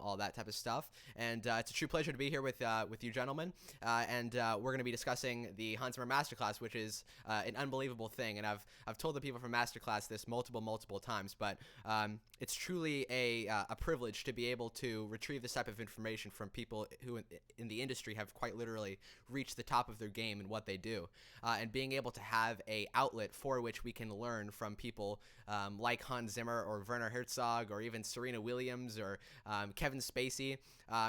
all that type of stuff. And it's a true pleasure to be here with you gentlemen. And we're going to be discussing the Hans Zimmer Masterclass, which is an unbelievable thing. And I've told the people from Masterclass this multiple times, but it's truly a privilege to be able to retrieve this type of information from people who in the industry have quite literally reached the top of their game in what they do, and being able to have a outlet for which we can learn from people like Hans Zimmer or Werner Herzog or even Serena Williams or Kevin Spacey.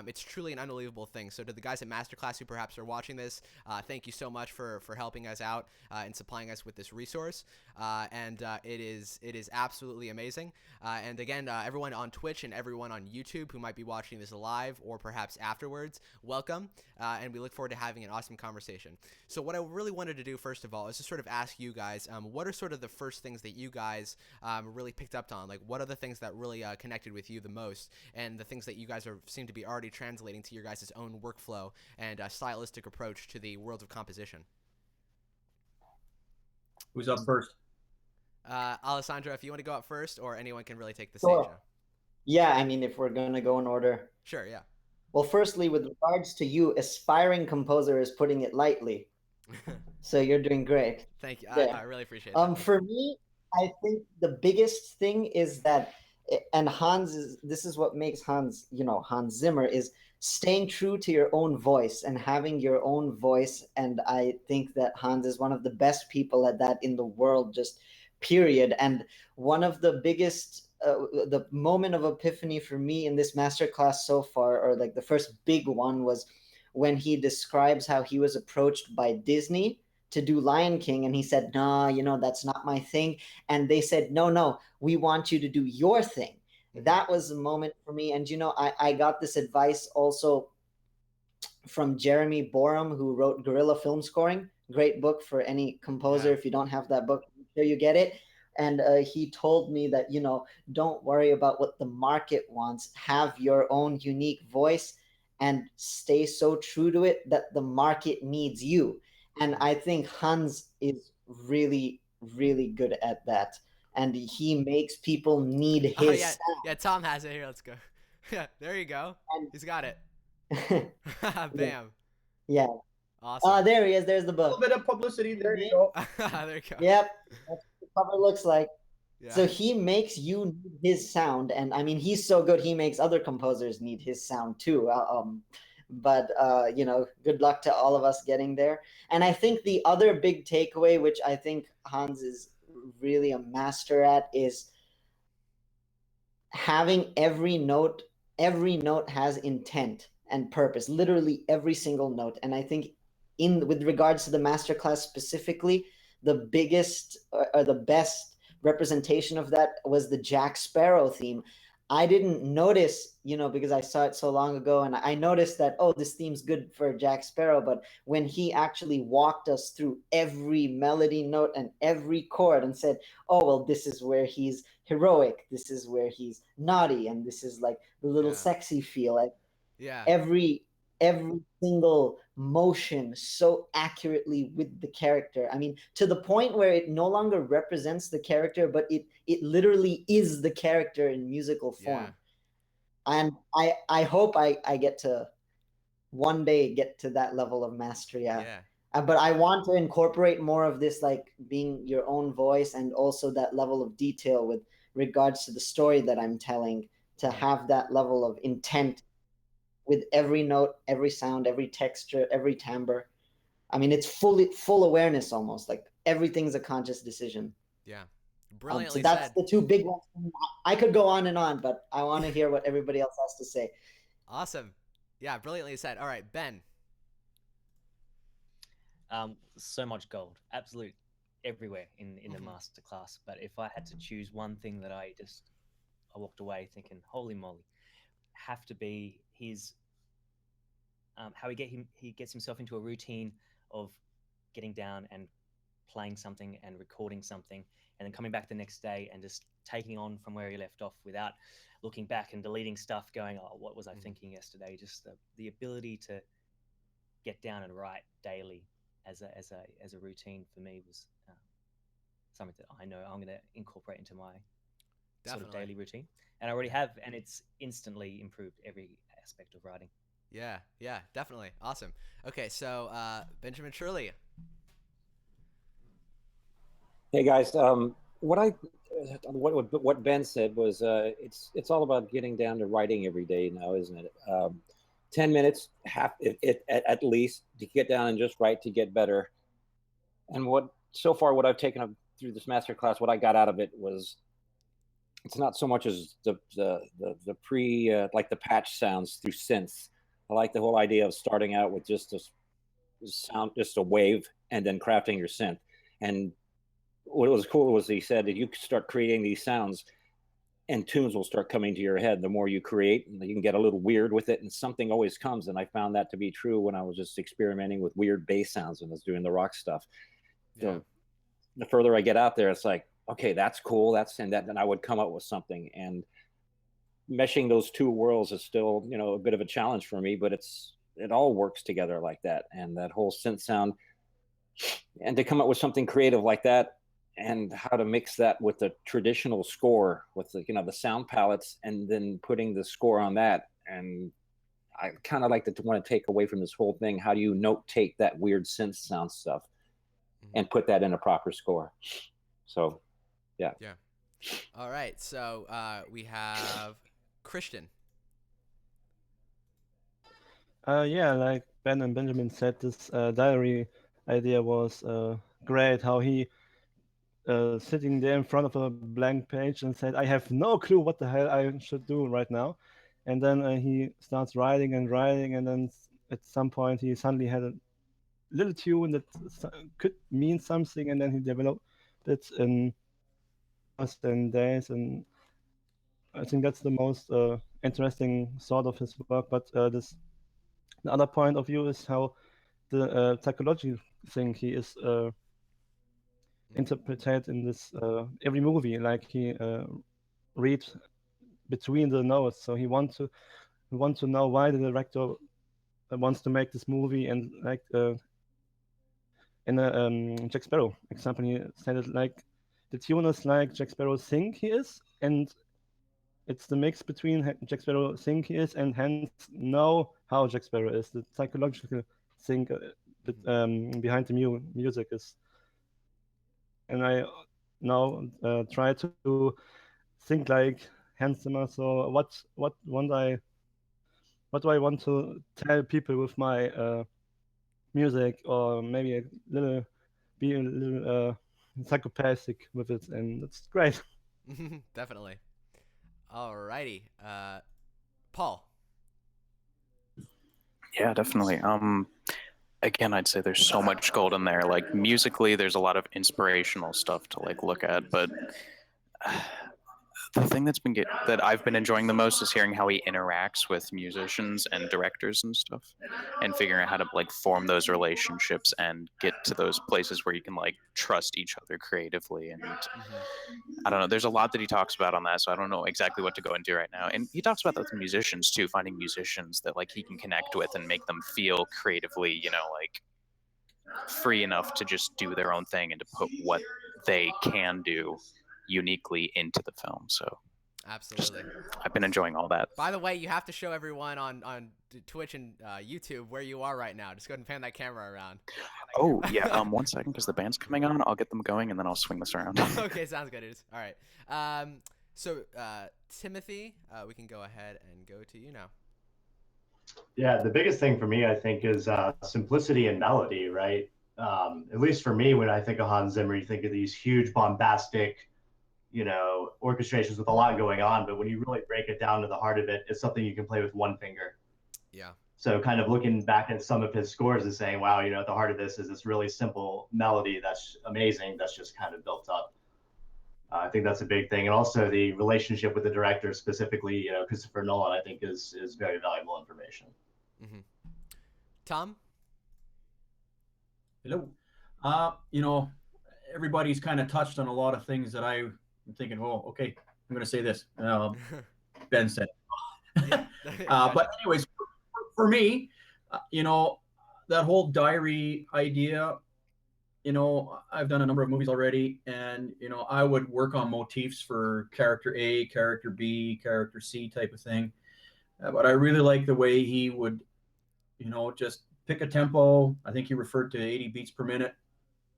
It's truly an unbelievable thing. So to the guys at Masterclass who perhaps are watching this, thank you so much for helping us out and supplying us with this resource. And it is absolutely amazing. And again, everyone on Twitch and everyone on YouTube who might be watching this live or perhaps afterwards, welcome. And we look forward to having an awesome conversation. So what I really wanted to do first of all is to sort of ask you guys, what are sort of the first things that you guys really picked up on? Like, what are the things that really connected with you the most, and the things that you guys seem to be already translating to your guys' own workflow and stylistic approach to the world of composition? Who's up first? Alessandro, if you want to go up first, or anyone can really take the stage Sure. now. Yeah, I mean, if we're going to go in order. Sure, yeah. Well, firstly, with regards to you, aspiring composer is putting it lightly. So you're doing great. Thank you. Yeah. I really appreciate that. For me, I think the biggest thing is that, and this is what makes Hans Zimmer, is staying true to your own voice and having your own voice. And I think that Hans is one of the best people at that in the world, just period. And one of the biggest, the moment of epiphany for me in this masterclass so far, or like the first big one, was when he describes how he was approached by Disney to do Lion King, and he said, "No, that's not my thing." And they said, "No, we want you to do your thing." Mm-hmm. That was a moment for me. And I got this advice also from Jeremy Borum, who wrote Guerrilla Film Scoring. Great book for any composer. Yeah. If you don't have that book, I'm sure you get it. And he told me that, don't worry about what the market wants. Have your own unique voice and stay so true to it that the market needs you. And I think Hans is really, really good at that. And he makes people need his sound. Yeah, Tom has it here. Let's go. Yeah, there you go. He's got it. Bam. Yeah. Awesome. There he is. There's the book. A little bit of publicity. There you go. There you go. Yep. That's what the cover looks like. Yeah. So he makes you need his sound. And I mean, he's so good, he makes other composers need his sound too. But good luck to all of us getting there. And I think the other big takeaway, which I think Hans is really a master at, is having every note has intent and purpose, literally every single note. And I think with regards to the masterclass specifically, the biggest or the best representation of that was the Jack Sparrow theme. I didn't notice, because I saw it so long ago, and I noticed that, this theme's good for Jack Sparrow. But when he actually walked us through every melody note and every chord and said, this is where he's heroic, this is where he's naughty, and this is like the little sexy feel. Like, every single motion so accurately with the character. I mean, to the point where it no longer represents the character, but it literally is the character in musical form. Yeah. And I hope I get to one day get to that level of mastery. But I want to incorporate more of this, like being your own voice, and also that level of detail with regards to the story that I'm telling, to have that level of intent with every note, every sound, every texture, every timbre. I mean, it's full awareness almost. Like everything's a conscious decision. Yeah, brilliantly so that's said. The two big ones. I could go on and on, but I want to hear what everybody else has to say. Awesome. Yeah, brilliantly said. All right, Ben. So much gold, absolute everywhere in the masterclass. But if I had to choose one thing that I walked away thinking, holy moly, have to be his how he gets himself into a routine of getting down and playing something and recording something, and then coming back the next day and just taking on from where he left off without looking back and deleting stuff, going, what was I thinking yesterday? Just the ability to get down and write daily as a routine for me was something that I know I'm going to incorporate into my sort of Definitely. daily routine, and I already have, and it's instantly improved every aspect of writing. Yeah, yeah, definitely. Awesome. Okay, so Benjamin, Shirley. Hey guys, what Ben said was it's all about getting down to writing every day now, isn't it? 10 minutes, at least to get down and just write to get better. And what I've taken up through this master class, what I got out of it was it's not so much as the pre like the patch sounds through synths. I like the whole idea of starting out with just a sound, just a wave, and then crafting your synth. And what was cool was he said that you start creating these sounds and tunes will start coming to your head. The more you create, you can get a little weird with it and something always comes. And I found that to be true when I was just experimenting with weird bass sounds when I was doing the rock stuff. Yeah. So the further I get out there, it's like, okay, that's cool. Then I would come up with something. And meshing those two worlds is still, a bit of a challenge for me, but it all works together like that. And that whole synth sound, and to come up with something creative like that, and how to mix that with the traditional score with the sound palettes, and then putting the score on that. And I kind of like to want to take away from this whole thing, how do you note take that weird synth sound stuff and put that in a proper score? So yeah. All right, so we have Christian. Yeah, like Ben and Benjamin said, this diary idea was great. How he sitting there in front of a blank page and said, "I have no clue what the hell I should do right now," and then he starts writing and writing, and then at some point he suddenly had a little tune that could mean something, and then he developed it in hours and days, and I think that's the most interesting sort of his work. But the other point of view is how the psychology thing he is interpreted in this every movie. Like he reads between the notes, so he want to know why the director wants to make this movie, and like in a Jack Sparrow example, he said it like the tune is like Jack Sparrow think he is, and it's the mix between Jack Sparrow think he is and hence know how Jack Sparrow is. The psychological thing behind the music is, and I now try to think like Hans Zimmer. So what do I want to tell people with my music, or maybe be a little psychopathic with it, and that's great. Definitely. Alrighty, Paul. Yeah, definitely. Again, I'd say there's so much gold in there. Like musically, there's a lot of inspirational stuff to like look at, but the thing that I've been enjoying the most is hearing how he interacts with musicians and directors and stuff, and figuring out how to like form those relationships and get to those places where you can like trust each other creatively. And I don't know, there's a lot that he talks about on that, so I don't know exactly what to go into right now. And he talks about that with musicians too, finding musicians that like he can connect with and make them feel creatively, like free enough to just do their own thing and to put what they can do uniquely into the film. So Absolutely. I've been enjoying all that. By the way, you have to show everyone on Twitch and YouTube where you are right now. Just go ahead and pan that camera around. Oh yeah, 1 second, because the band's coming on. I'll get them going and then I'll swing this around. Okay, sounds good. All right. So Timothy, we can go ahead and go to you now. Yeah, the biggest thing for me, I think, is simplicity and melody, right? At least for me, when I think of Hans Zimmer, you think of these huge, bombastic, orchestrations with a lot going on. But when you really break it down to the heart of it, it's something you can play with one finger. Yeah. So kind of looking back at some of his scores and saying, wow, at the heart of this is this really simple melody that's amazing, that's just kind of built up. I think that's a big thing. And also the relationship with the director, specifically, Christopher Nolan, I think is very valuable information. Mm-hmm. Tom? Hello. Everybody's kind of touched on a lot of things that I'm thinking, oh, okay, I'm going to say this. Ben said. But anyways, for me, that whole diary idea, you know, I've done a number of movies already, and you know, I would work on motifs for character A, character B, character C type of thing. But I really like the way he would, you know, just pick a tempo. I think he referred to 80 beats per minute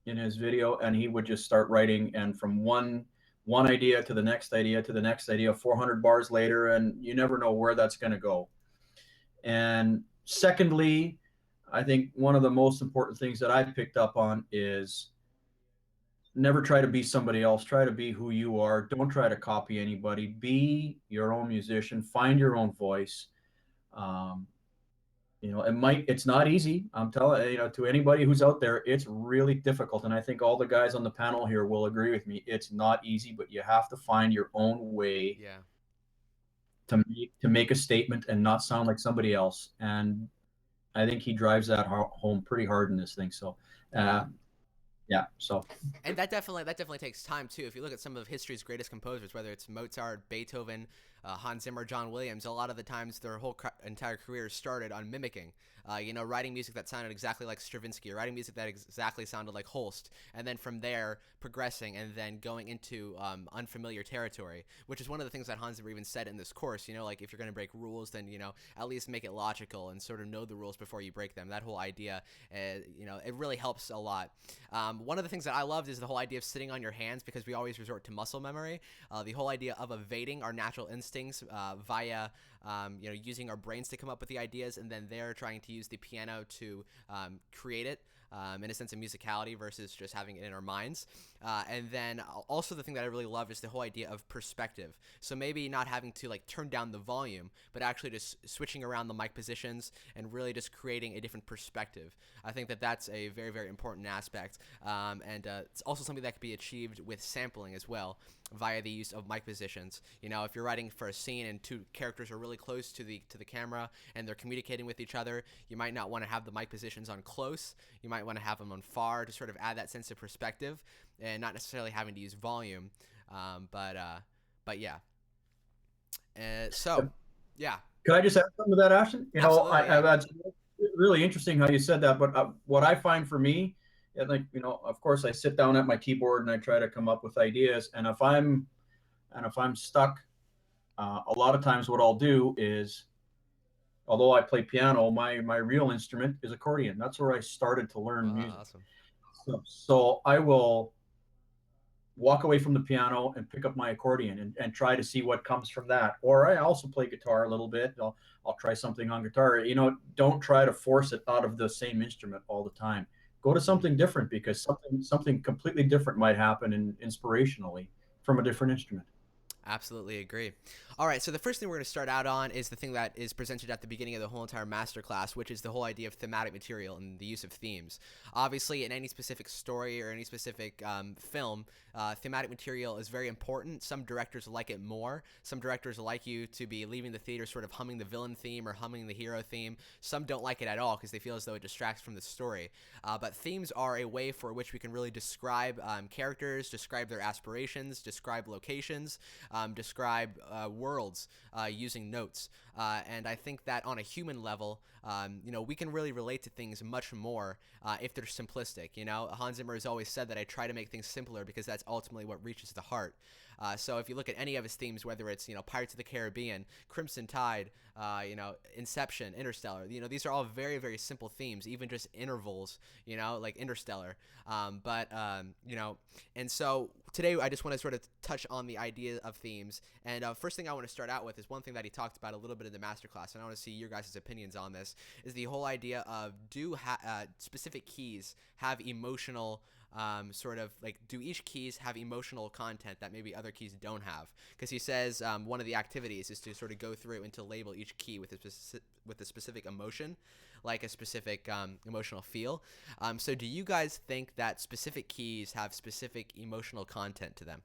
in his video, and he would just start writing, and from one idea to the next idea to the next idea, 400 bars later, and you never know where that's going to go. And secondly, I think one of the most important things that I picked up on is never try to be somebody else. Try to be who you are. Don't try to copy anybody. Be your own musician. Find your own voice. Um, you know, it's not easy. I'm telling you know, to anybody who's out there, it's really difficult. And I think all the guys on the panel here will agree with me. It's not easy, but you have to find your own way to make a statement and not sound like somebody else. And I think he drives that home pretty hard in this thing. So, yeah. So, and that definitely takes time too. If you look at some of history's greatest composers, whether it's Mozart, Beethoven, Hans Zimmer, John Williams, a lot of the times their whole entire career started on mimicking. You know, writing music that sounded exactly like Stravinsky, or writing music that exactly sounded like Holst, and then from there progressing and then going into unfamiliar territory, which is one of the things that Hans Zimmer even said in this course. You know, like if you're going to break rules, then, you know, at least make it logical and sort of know the rules before you break them. That whole idea, you know, it really helps a lot. One of the things that I loved is the whole idea of sitting on your hands, because we always resort to muscle memory. The whole idea of evading our natural instincts via you know, using our brains to come up with the ideas, and then they're trying to use the piano to create it. In a sense of musicality versus just having it in our minds. And then also the thing that I really love is the whole idea of perspective. So maybe not having to like turn down the volume, but actually just switching around the mic positions and really just creating a different perspective. I think that that's a very, very important aspect. And it's also something that could be achieved with sampling as well, via the use of mic positions. You know, if you're writing for a scene and two characters are really close to the camera and they're communicating with each other, you might not want to have the mic positions on close. You might want to have them on far to sort of add that sense of perspective, and not necessarily having to use volume. But yeah. So yeah. Could I just add something to that, Ashton? You know, Absolutely, that's really interesting how you said that. But what I find for me, like, you know, of course, I sit down at my keyboard and I try to come up with ideas. And if I'm stuck, a lot of times what I'll do is, although I play piano, my real instrument is accordion. That's where I started to learn music. Awesome. So I will walk away from the piano and pick up my accordion and try to see what comes from that. Or I also play guitar a little bit. I'll try something on guitar. You know, don't try to force it out of the same instrument all the time. Go to something different, because something completely different might happen inspirationally from a different instrument. Absolutely agree. All right, so the first thing we're going to start out on is the thing that is presented at the beginning of the whole entire masterclass, which is the whole idea of thematic material and the use of themes. Obviously, in any specific story or any specific film, thematic material is very important. Some directors like it more. Some directors like you to be leaving the theater sort of humming the villain theme or humming the hero theme. Some don't like it at all because they feel as though it distracts from the story. But themes are a way for which we can really describe characters, describe their aspirations, describe locations, describe worlds using notes. And I think that on a human level, you know, we can really relate to things much more if they're simplistic. You know, Hans Zimmer has always said that I try to make things simpler because that's ultimately what reaches the heart. So if you look at any of his themes, whether it's, you know, Pirates of the Caribbean, Crimson Tide, you know, Inception, Interstellar, you know, these are all very, very simple themes, even just intervals, you know, like Interstellar. You know, and so today I just want to sort of touch on the idea of themes. And first thing I want to start out with is one thing that he talked about a little bit in the masterclass, and I want to see your guys' opinions on this, is the whole idea of specific keys have emotional sort of like, do each keys have emotional content that maybe other keys don't have? Because he says one of the activities is to sort of go through and to label each key with a specific emotion, like a specific emotional feel. So do you guys think that specific keys have specific emotional content to them?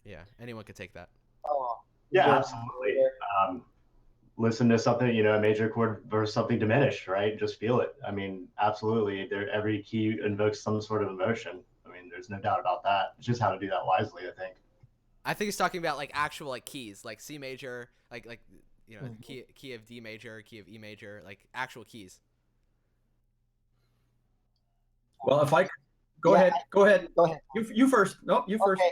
Yeah, anyone could take that. Yeah, absolutely. Listen to something, you know, a major chord versus something diminished, right? Just feel it. I mean, absolutely. Every key invokes some sort of emotion. I mean, there's no doubt about that. It's just how to do that wisely, I think. I think he's talking about like actual like keys, like C major, like you know, key of D major, key of E major, like actual keys. Well, if I go Yeah, ahead, go ahead. Go ahead. You first. No, you first.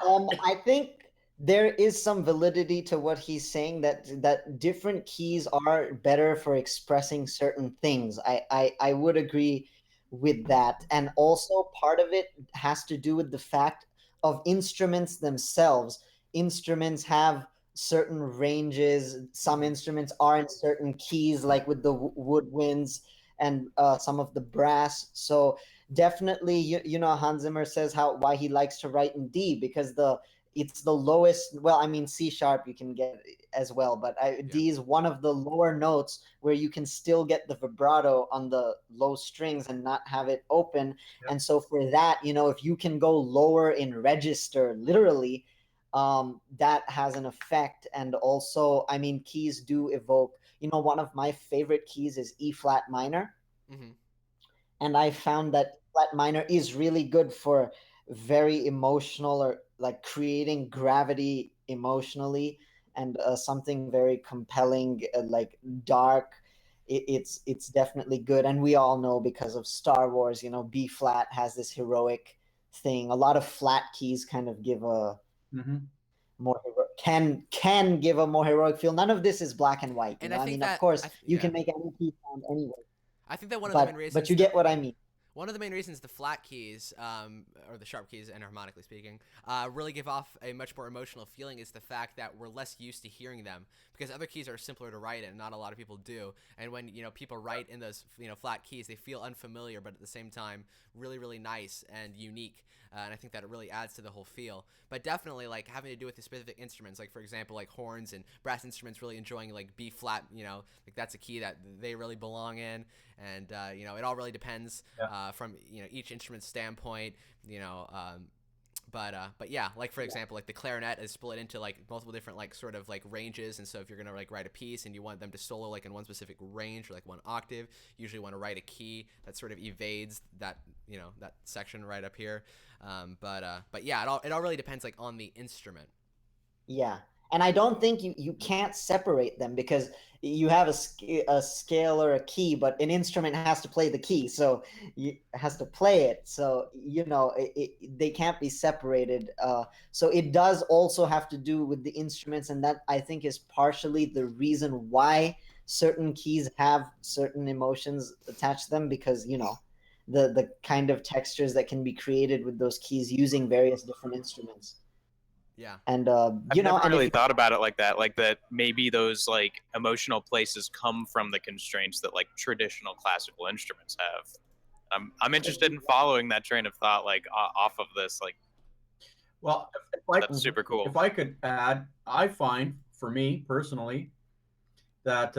Okay. I think there is some validity to what he's saying, that different keys are better for expressing certain things. I would agree with that. And also part of it has to do with the fact of instruments themselves. Instruments have certain ranges. Some instruments are in certain keys, like with the woodwinds and some of the brass. So definitely, you know, Hans Zimmer says why he likes to write in D, because it's the lowest. Well, I mean, C sharp you can get as well, but D is one of the lower notes where you can still get the vibrato on the low strings and not have it open. Yep. And so for that, you know, if you can go lower in register, literally, that has an effect. And also, I mean, keys do evoke, you know, one of my favorite keys is E flat minor. Mm-hmm. And I found that flat minor is really good for very emotional, or like creating gravity emotionally, and something very compelling, like dark. It's definitely good. And we all know, because of Star Wars, you know, B flat has this heroic thing. A lot of flat keys kind of give a more can give a more heroic feel. None of this is black and white. You And know? I I think mean, of course, you yeah. can make any key sound anyway. I think that one of the main reasons. But you get what I mean. One of the main reasons the flat keys, or the sharp keys, and harmonically speaking, really give off a much more emotional feeling is the fact that we're less used to hearing them, because other keys are simpler to write in. Not a lot of people do. And when, you know, people write in those, you know, flat keys, they feel unfamiliar, but at the same time, really, really nice and unique. And I think that it really adds to the whole feel. But definitely, like, having to do with the specific instruments, like, for example, like horns and brass instruments really enjoying, like, B flat, you know, like, that's a key that they really belong in. And, you know, it all really depends from, you know, each instrument's standpoint, you know, but yeah, like, for example, like the clarinet is split into like multiple different like sort of like ranges. And so if you're going to like write a piece and you want them to solo like in one specific range or like one octave, you usually want to write a key that sort of evades that, you know, that section right up here. But yeah, it all really depends like on the instrument. Yeah. And I don't think you can't separate them, because you have a scale or a key, but an instrument has to play the key, so it has to play it. So, you know, they can't be separated. So it does also have to do with the instruments, and that I think is partially the reason why certain keys have certain emotions attached to them, because, you know, the kind of textures that can be created with those keys using various different instruments. Yeah. And I've never really thought about it like that maybe those like emotional places come from the constraints that like traditional classical instruments have. I'm interested in following that train of thought, like off of this, like. Well, that's super cool. If I could add, I find for me personally that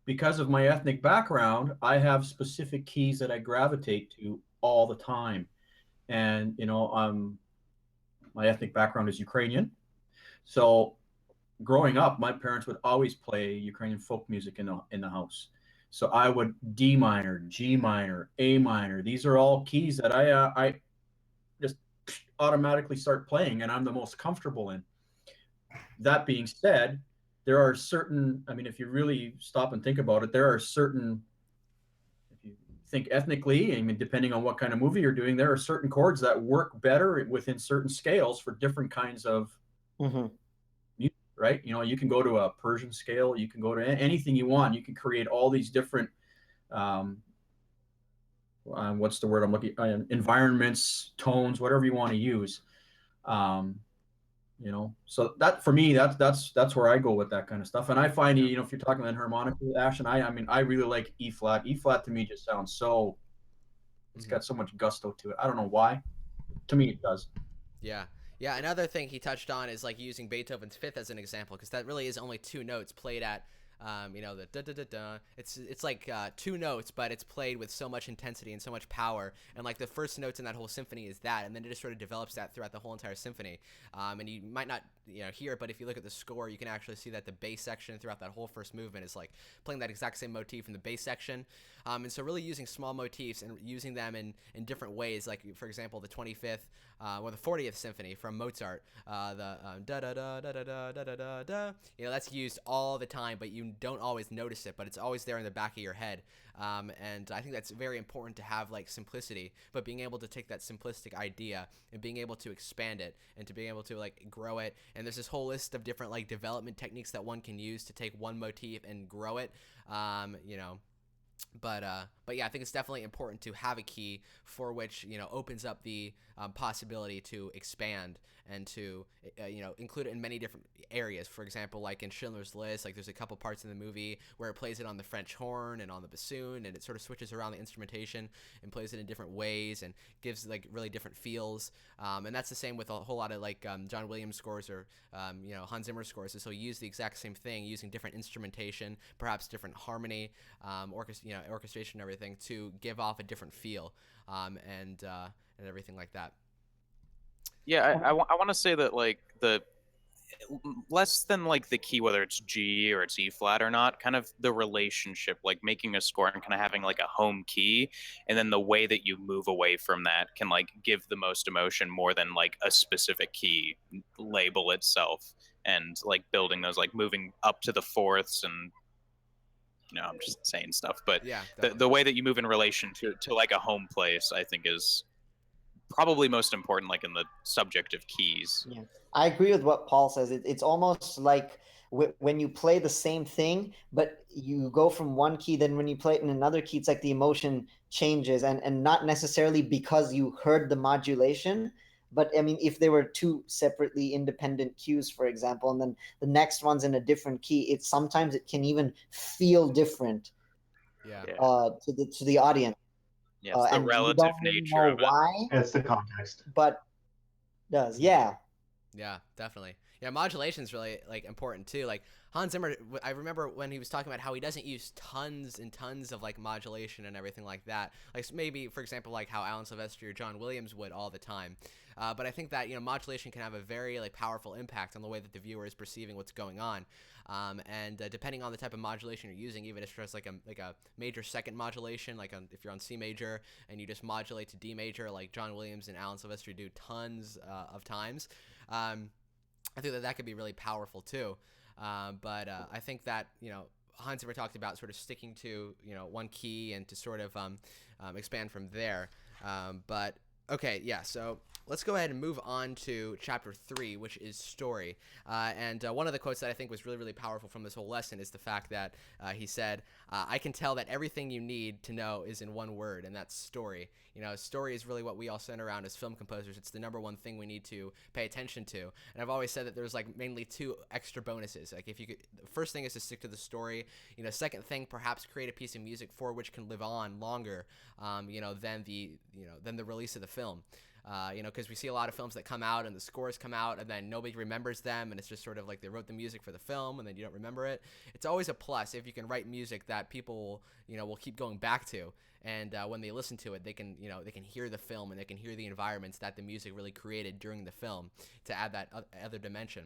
because of my ethnic background, I have specific keys that I gravitate to all the time. And, you know, my ethnic background is Ukrainian. So growing up, my parents would always play Ukrainian folk music in the house. So I would D minor, G minor, A minor. These are all keys that I just automatically start playing, and I'm the most comfortable in. That being said, there are certain, I mean, if you really stop and think about it, there are certain, if you think ethnically, I mean, depending on what kind of movie you're doing, there are certain chords that work better within certain scales for different kinds of music, right? You know, you can go to a Persian scale, you can go to anything you want. You can create all these different, what's the word I'm looking, environments, tones, whatever you want to use. You know, so that for me, that's where I go with that kind of stuff. And I find, you know, if you're talking about harmonically, Ashton, I mean, I really like E flat. E flat to me just sounds so, it's got so much gusto to it. I don't know why. To me, it does. Yeah. Yeah. Another thing he touched on is like using Beethoven's Fifth as an example, because that really is only two notes played at, you know, the da da da da. It's like two notes, but it's played with so much intensity and so much power. And like the first notes in that whole symphony is that, and then it just sort of develops that throughout the whole entire symphony. And you might not, you know, hear it, but if you look at the score, you can actually see that the bass section throughout that whole first movement is like playing that exact same motif in the bass section. And so really using small motifs and using them in different ways, like for example, the 25th or the 40th Symphony from Mozart, the da da da da da da da da da da. That's used all the time, but you don't always notice it, but it's always there in the back of your head. And I think that's very important to have, like, simplicity, but being able to take that simplistic idea and being able to expand it and to being able to, like, grow it. And there's this whole list of different, like, development techniques that one can use to take one motif and grow it. But yeah, I think it's definitely important to have a key for which opens up the possibility to expand and to include it in many different areas. For example, like in Schindler's List, like there's a couple parts in the movie where it plays it on the French horn and on the bassoon, and it sort of switches around the instrumentation and plays it in different ways and gives like really different feels. And that's the same with a whole lot of like John Williams scores or Hans Zimmer scores. So he'll use the exact same thing using different instrumentation, perhaps different harmony, orchestration and everything to give off a different feel, and everything like that. Yeah, I want to say that like the less than like the key, whether it's G or it's E flat or not, kind of the relationship, like making a score and kind of having like a home key, and then the way that you move away from that can like give the most emotion more than like a specific key label itself, and like building those, like moving up to the fourths and I'm just saying stuff, but yeah, the way that you move in relation to like a home place, I think is probably most important, like in the subject of keys. Yeah, I agree with what Paul says. It's almost like when you play the same thing, but you go from one key, then when you play it in another key, it's like the emotion changes, and not necessarily because you heard the modulation. But I mean, if there were two separately independent cues, for example, and then the next one's in a different key, sometimes it can even feel different. Yeah. To the audience. Yeah, it's the and relative you don't really nature know of it. why. It's the context. But it does, yeah. Yeah, definitely. Yeah, modulation is really like important too. Like Hans Zimmer, I remember when he was talking about how he doesn't use tons and tons of like modulation and everything like that. Like maybe, for example, like how Alan Silvestri or John Williams would all the time. But I think that modulation can have a very like powerful impact on the way that the viewer is perceiving what's going on. And depending on the type of modulation you're using, even if it's like a major second modulation, like if you're on C major and you just modulate to D major, like John Williams and Alan Silvestri do tons of times. I think that could be really powerful too. But I think that Hans Zimmer talked about sort of sticking to one key and to sort of expand from there. But okay, yeah. So let's go ahead and move on to chapter 3, which is story. And one of the quotes that I think was really, really powerful from this whole lesson is the fact that he said, I can tell that everything you need to know is in one word, and that's story. Story is really what we all center around as film composers. It's the number one thing we need to pay attention to. And I've always said that there's like mainly 2 extra bonuses. Like if you could, the first thing is to stick to the story. Second thing, perhaps create a piece of music for which can live on longer, than the release of the film. Because we see a lot of films that come out and the scores come out and then nobody remembers them, and it's just sort of like they wrote the music for the film and then you don't remember it. It's always a plus if you can write music that people will keep going back to, and when they listen to it, they can hear the film and they can hear the environments that the music really created during the film to add that other dimension.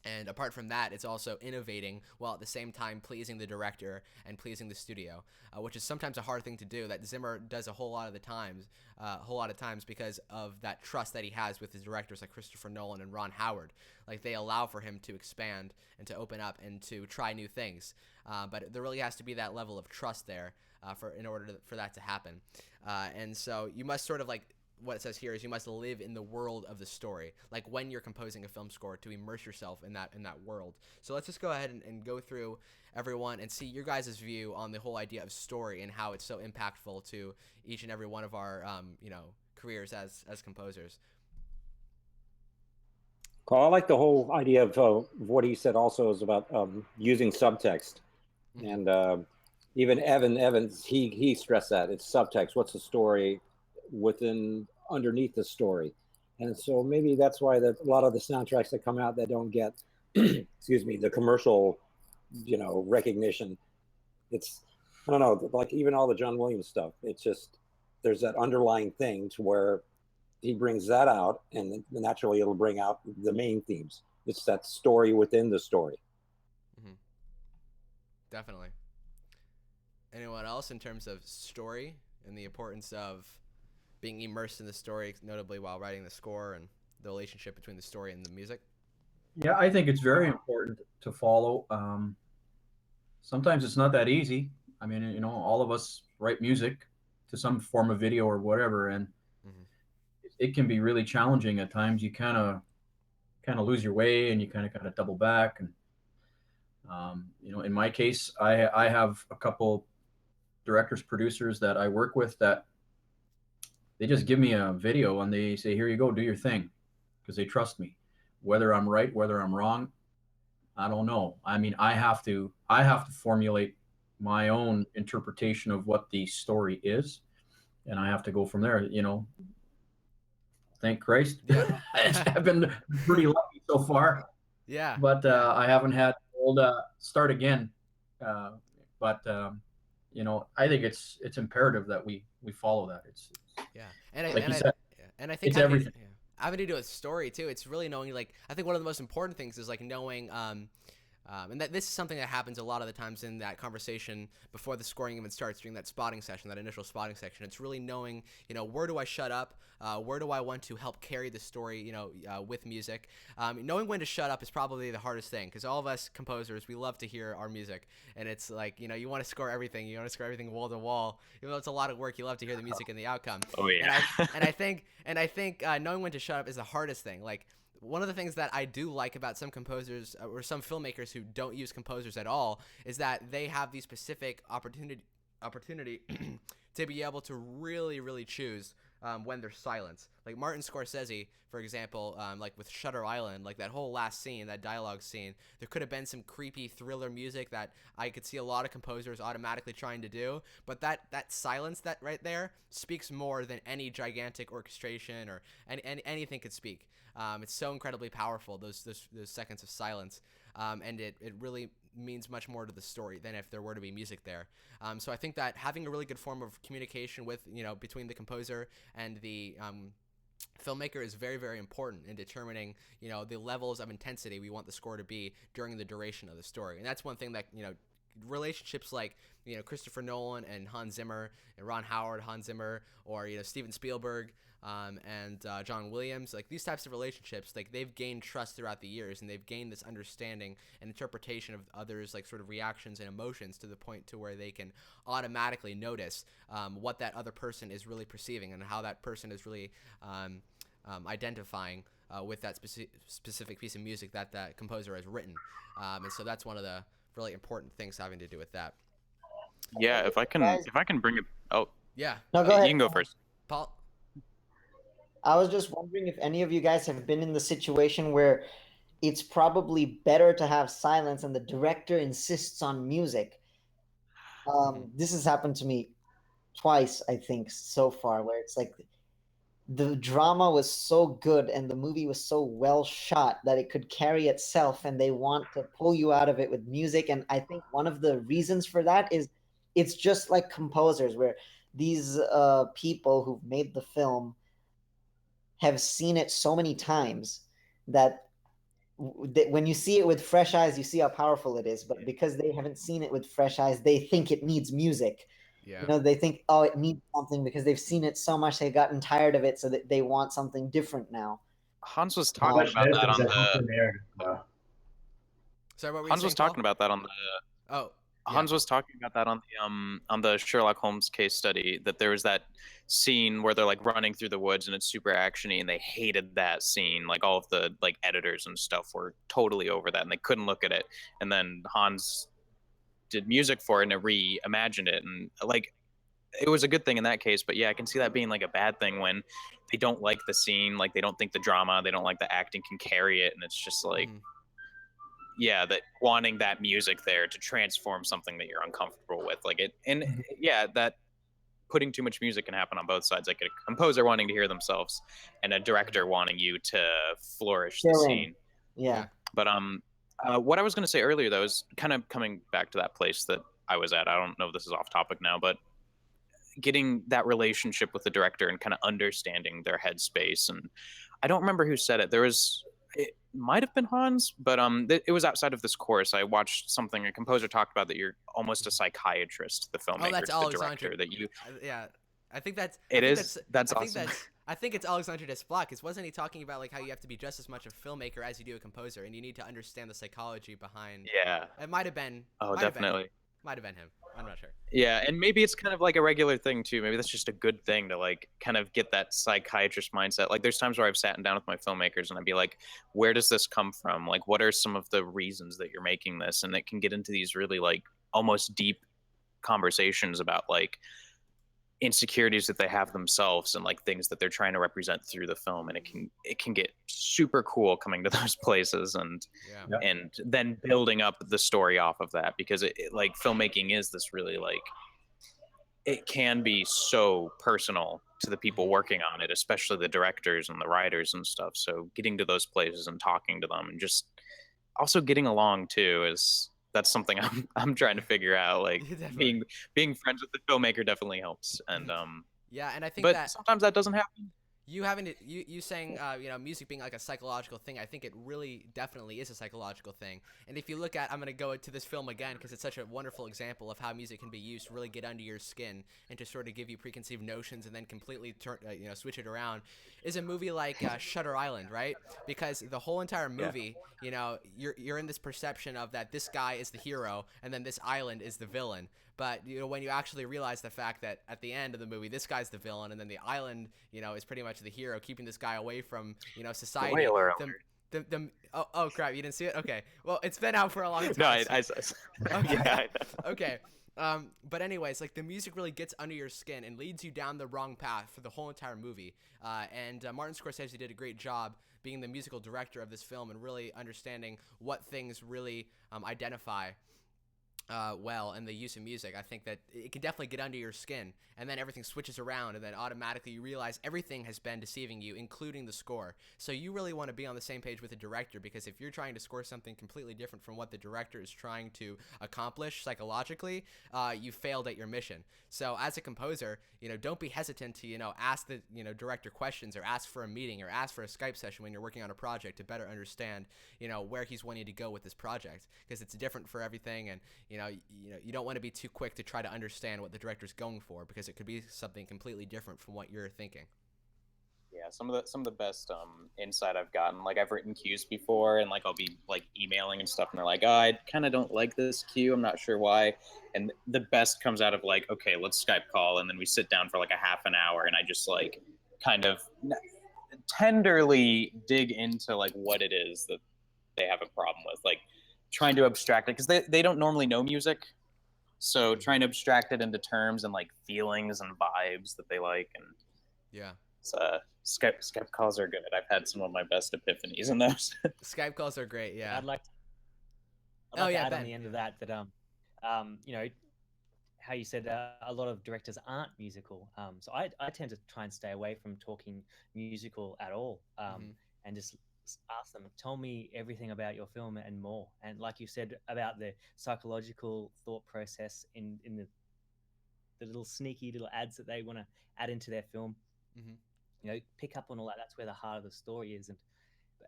And apart from that, it's also innovating while at the same time pleasing the director and pleasing the studio, which is sometimes a hard thing to do. That Zimmer does a whole lot of times because of that trust that he has with his directors like Christopher Nolan and Ron Howard. Like they allow for him to expand and to open up and to try new things. But there really has to be that level of trust there in order for that to happen. And so you must sort of like, what it says here is you must live in the world of the story, like when you're composing a film score, to immerse yourself in that world. So let's just go ahead and go through everyone and see your guys' view on the whole idea of story and how it's so impactful to each and every one of our careers as composers. Carl, I like the whole idea of what he said also is about using subtext. Mm-hmm. And even Evan Evans, he stressed that it's subtext. What's the story underneath the story? And so maybe that's why a lot of the soundtracks that come out that don't get excuse me, the commercial recognition, it's, I don't know, like even all the John Williams stuff, it's just there's that underlying thing to where he brings that out, and naturally it'll bring out the main themes. It's that story within the story. Mm-hmm. Definitely. Anyone else in terms of story and the importance of being immersed in the story, notably while writing the score, and the relationship between the story and the music? Yeah, I think it's very important to follow. Sometimes it's not that easy. I mean, all of us write music to some form of video or whatever, and Mm-hmm. it can be really challenging at times. You kind of lose your way, and you kind of double back. And in my case, I have a couple directors, producers that I work with that they just give me a video and they say, "Here you go, do your thing," because they trust me. Whether I'm right, whether I'm wrong, I don't know. I mean, I have to formulate my own interpretation of what the story is, and I have to go from there. Thank Christ, I've been pretty lucky so far. Yeah. But I haven't had old start again. But I think it's imperative that we follow that. It's Yeah, and like you said, and I think it's everything. having to do with story too. It's really knowing, like, I think one of the most important things is like knowing, and that this is something that happens a lot of the times in that conversation before the scoring even starts, during that spotting session, that initial spotting section. It's really knowing, where do I shut up? Where do I want to help carry the story, with music? Knowing when to shut up is probably the hardest thing, because all of us composers, we love to hear our music, and it's like, you want to score everything. You want to score everything wall to wall. Even though it's a lot of work, you love to hear the music and the outcome. Oh yeah. And I think knowing when to shut up is the hardest thing. Like, one of the things that I do like about some composers or some filmmakers who don't use composers at all is that they have the specific opportunity to be able to really, really choose when there's silence. Like Martin Scorsese, for example, like with Shutter Island, like that whole last scene, that dialogue scene, there could have been some creepy thriller music that I could see a lot of composers automatically trying to do, but that silence, that right there, speaks more than any gigantic orchestration or anything could speak. It's so incredibly powerful, those seconds of silence, and it really means much more to the story than if there were to be music there. So I think that having a really good form of communication with, between the composer and the filmmaker is very, very important in determining, the levels of intensity we want the score to be during the duration of the story. And that's one thing that, relationships like, Christopher Nolan and Hans Zimmer, and Ron Howard, Hans Zimmer, or, Steven Spielberg, and John Williams, like these types of relationships, like they've gained trust throughout the years, and they've gained this understanding and interpretation of others, like sort of reactions and emotions, to the point to where they can automatically notice what that other person is really perceiving and how that person is really identifying with that specific piece of music that that composer has written. And so that's one of the really important things having to do with that. Yeah, if I can bring it. Oh, yeah. No, go ahead. You can go first. Paul? I was just wondering if any of you guys have been in the situation where it's probably better to have silence and the director insists on music. This has happened to me twice, I think, so far, where it's like the drama was so good and the movie was so well shot that it could carry itself, and they want to pull you out of it with music. And I think one of the reasons for that is it's just like composers, where these people who've made the film have seen it so many times that when you see it with fresh eyes, you see how powerful it is. But because they haven't seen it with fresh eyes, they think it needs music. Yeah. They think, oh, it needs something because they've seen it so much, they've gotten tired of it, so that they want something different now. Hans was talking about that on the. Sorry, what were you Hans saying, was talking Paul? about that on the. Oh. Hans was talking about that on the Sherlock Holmes case study, that there was that scene where they're like running through the woods and it's super actiony, and they hated that scene. Like all of the like editors and stuff were totally over that, and they couldn't look at it. And then Hans did music for it and it reimagined it, and like it was a good thing in that case. But yeah, I can see that being like a bad thing when they don't like the scene, like they don't think the drama, they don't like the acting can carry it, and it's just like. Yeah, that wanting that music there to transform something that you're uncomfortable with, like it, and yeah, that putting too much music can happen on both sides, like a composer wanting to hear themselves and a director wanting you to flourish the scene. Yeah. But what I was going to say earlier though is kind of coming back to that place that I was at. I don't know if this is off topic now, but getting that relationship with the director and kind of understanding their headspace. And I don't remember who said it. It might have been Hans, but it was outside of this course. I watched something a composer talked about, that you're almost a psychiatrist, the filmmaker, that's the Alessandro. director, that you. Yeah. I think that's It I think is. That's awesome. I think it's Alexandre Desplat, because wasn't he talking about like how you have to be just as much a filmmaker as you do a composer, and you need to understand the psychology behind. Yeah. It might have been. Oh, might have been him. definitely. Might have been him. I'm not sure. Yeah, and maybe it's kind of like a regular thing too. Maybe that's just a good thing to like kind of get that psychiatrist mindset. Like there's times where I've sat down with my filmmakers and I'd be like, where does this come from? Like what are some of the reasons that you're making this? And it can get into these really like almost deep conversations about like insecurities that they have themselves and like things that they're trying to represent through the film, and it can get super cool coming to those places and and then building up the story off of that, because it like filmmaking is this really like, it can be so personal to the people working on it, especially the directors and the writers and stuff. So getting to those places and talking to them and just also getting along too that's something I'm trying to figure out. Like being friends with the filmmaker definitely helps. And yeah, and I think but that sometimes that doesn't happen. You having it, you saying, music being like a psychological thing. I think it really definitely is a psychological thing. And if you look at, I'm going to go to this film again because it's such a wonderful example of how music can be used to really get under your skin and to sort of give you preconceived notions and then completely turn, switch it around. Is a movie like Shutter Island, right? Because the whole entire movie, you're in this perception of that this guy is the hero and then this island is the villain. But when you actually realize the fact that at the end of the movie, this guy's the villain, and then the island, is pretty much the hero, keeping this guy away from, society. Oh crap! You didn't see it? Okay. Well, it's been out for a long time. No, Okay. Yeah, Okay. But anyways, like the music really gets under your skin and leads you down the wrong path for the whole entire movie. And Martin Scorsese did a great job being the musical director of this film and really understanding what things really identify well, and the use of music. I think that it can definitely get under your skin, and then everything switches around, and then automatically you realize everything has been deceiving you, including the score. So you really want to be on the same page with the director, because if you're trying to score something completely different from what the director is trying to accomplish psychologically, you failed at your mission. So as a composer, don't be hesitant to, ask the, director questions, or ask for a meeting, or ask for a Skype session when you're working on a project to better understand, where he's wanting to go with this project, because it's different for everything. And you don't want to be too quick to try to understand what the director's going for, because it could be something completely different from what you're thinking. Yeah, some of the best insight I've gotten, like I've written cues before, and like I'll be like emailing and stuff, and they're like, oh, I kind of don't like this cue, I'm not sure why. And the best comes out of like, okay, let's Skype call, and then we sit down for like a half an hour, and I just like kind of tenderly dig into like what it is that they have a problem with, like trying to abstract it, because they don't normally know music, so trying to abstract it into terms and like feelings and vibes that they like. And it's Skype calls are good. I've had some of my best epiphanies in those. Skype calls are great. I'd like to add on the end of that how you said a lot of directors aren't musical, so I tend to try and stay away from talking musical at all, and just ask them, tell me everything about your film and more. And like you said about the psychological thought process in the little sneaky little ads that they want to add into their film, pick up on all that. That's where the heart of the story is.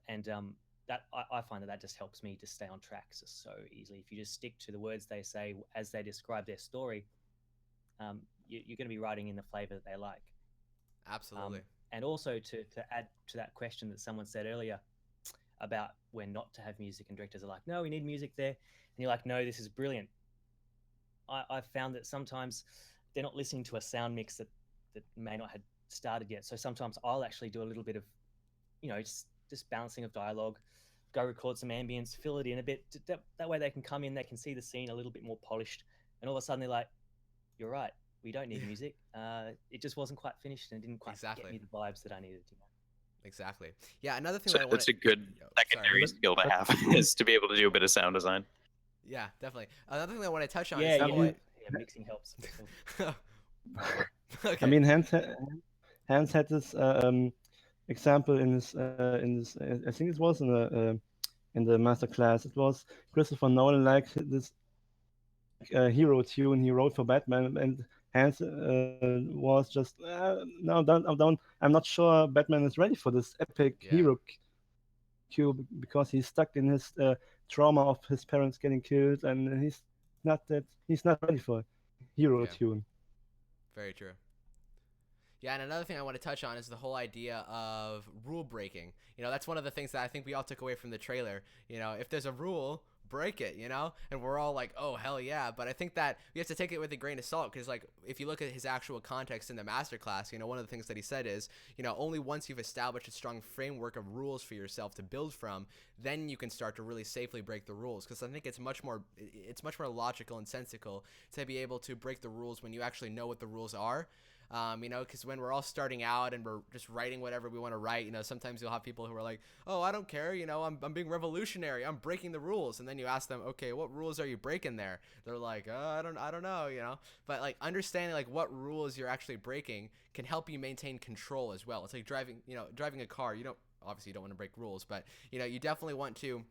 And that I find that just helps me to stay on track so easily. If you just stick to the words they say as they describe their story, you're going to be writing in the flavor that they like. Absolutely. And also to add to that question that someone said earlier about when not to have music, and directors are like, no, we need music there. And you're like, no, this is brilliant. I've found that sometimes they're not listening to a sound mix that may not have started yet. So sometimes I'll actually do a little bit of, just balancing of dialogue, go record some ambience, fill it in a bit. That way they can come in, they can see the scene a little bit more polished. And all of a sudden they're like, you're right, we don't need music. It just wasn't quite finished and didn't quite get me the vibes that I needed to. Exactly. Yeah, another thing that's a good secondary skill to have is to be able to do a bit of sound design. Yeah, definitely. Another thing I want to touch on is mixing helps. Okay. I mean, Hans had this example in his I think it was in the masterclass. It was Christopher Nolan, like this hero tune he wrote for Batman, and Hans was just no, I'm not sure Batman is ready for this epic hero cue, because he's stuck in his trauma of his parents getting killed, and he's not ready for hero tune. Very true. Yeah, and another thing I want to touch on is the whole idea of rule breaking. You know, that's one of the things that I think we all took away from the trailer. You know, if there's a rule, break it, you know? And we're all like, oh, hell yeah. But I think that we have to take it with a grain of salt because, like, if you look at his actual context in the masterclass, you know, one of the things that he said is, you know, only once you've established a strong framework of rules for yourself to build from, then you can start to really safely break the rules. Because I think it's much more logical and sensical to be able to break the rules when you actually know what the rules are. You know, because when we're all starting out and we're just writing whatever we want to write, you know, sometimes you'll have people who are like, oh, I don't care, you know, I'm being revolutionary, I'm breaking the rules. And then you ask them, okay, what rules are you breaking there? They're like, I don't know, you know. But like understanding like what rules you're actually breaking can help you maintain control as well. It's like driving a car. You don't obviously you don't want to break rules, but you know, you definitely want to.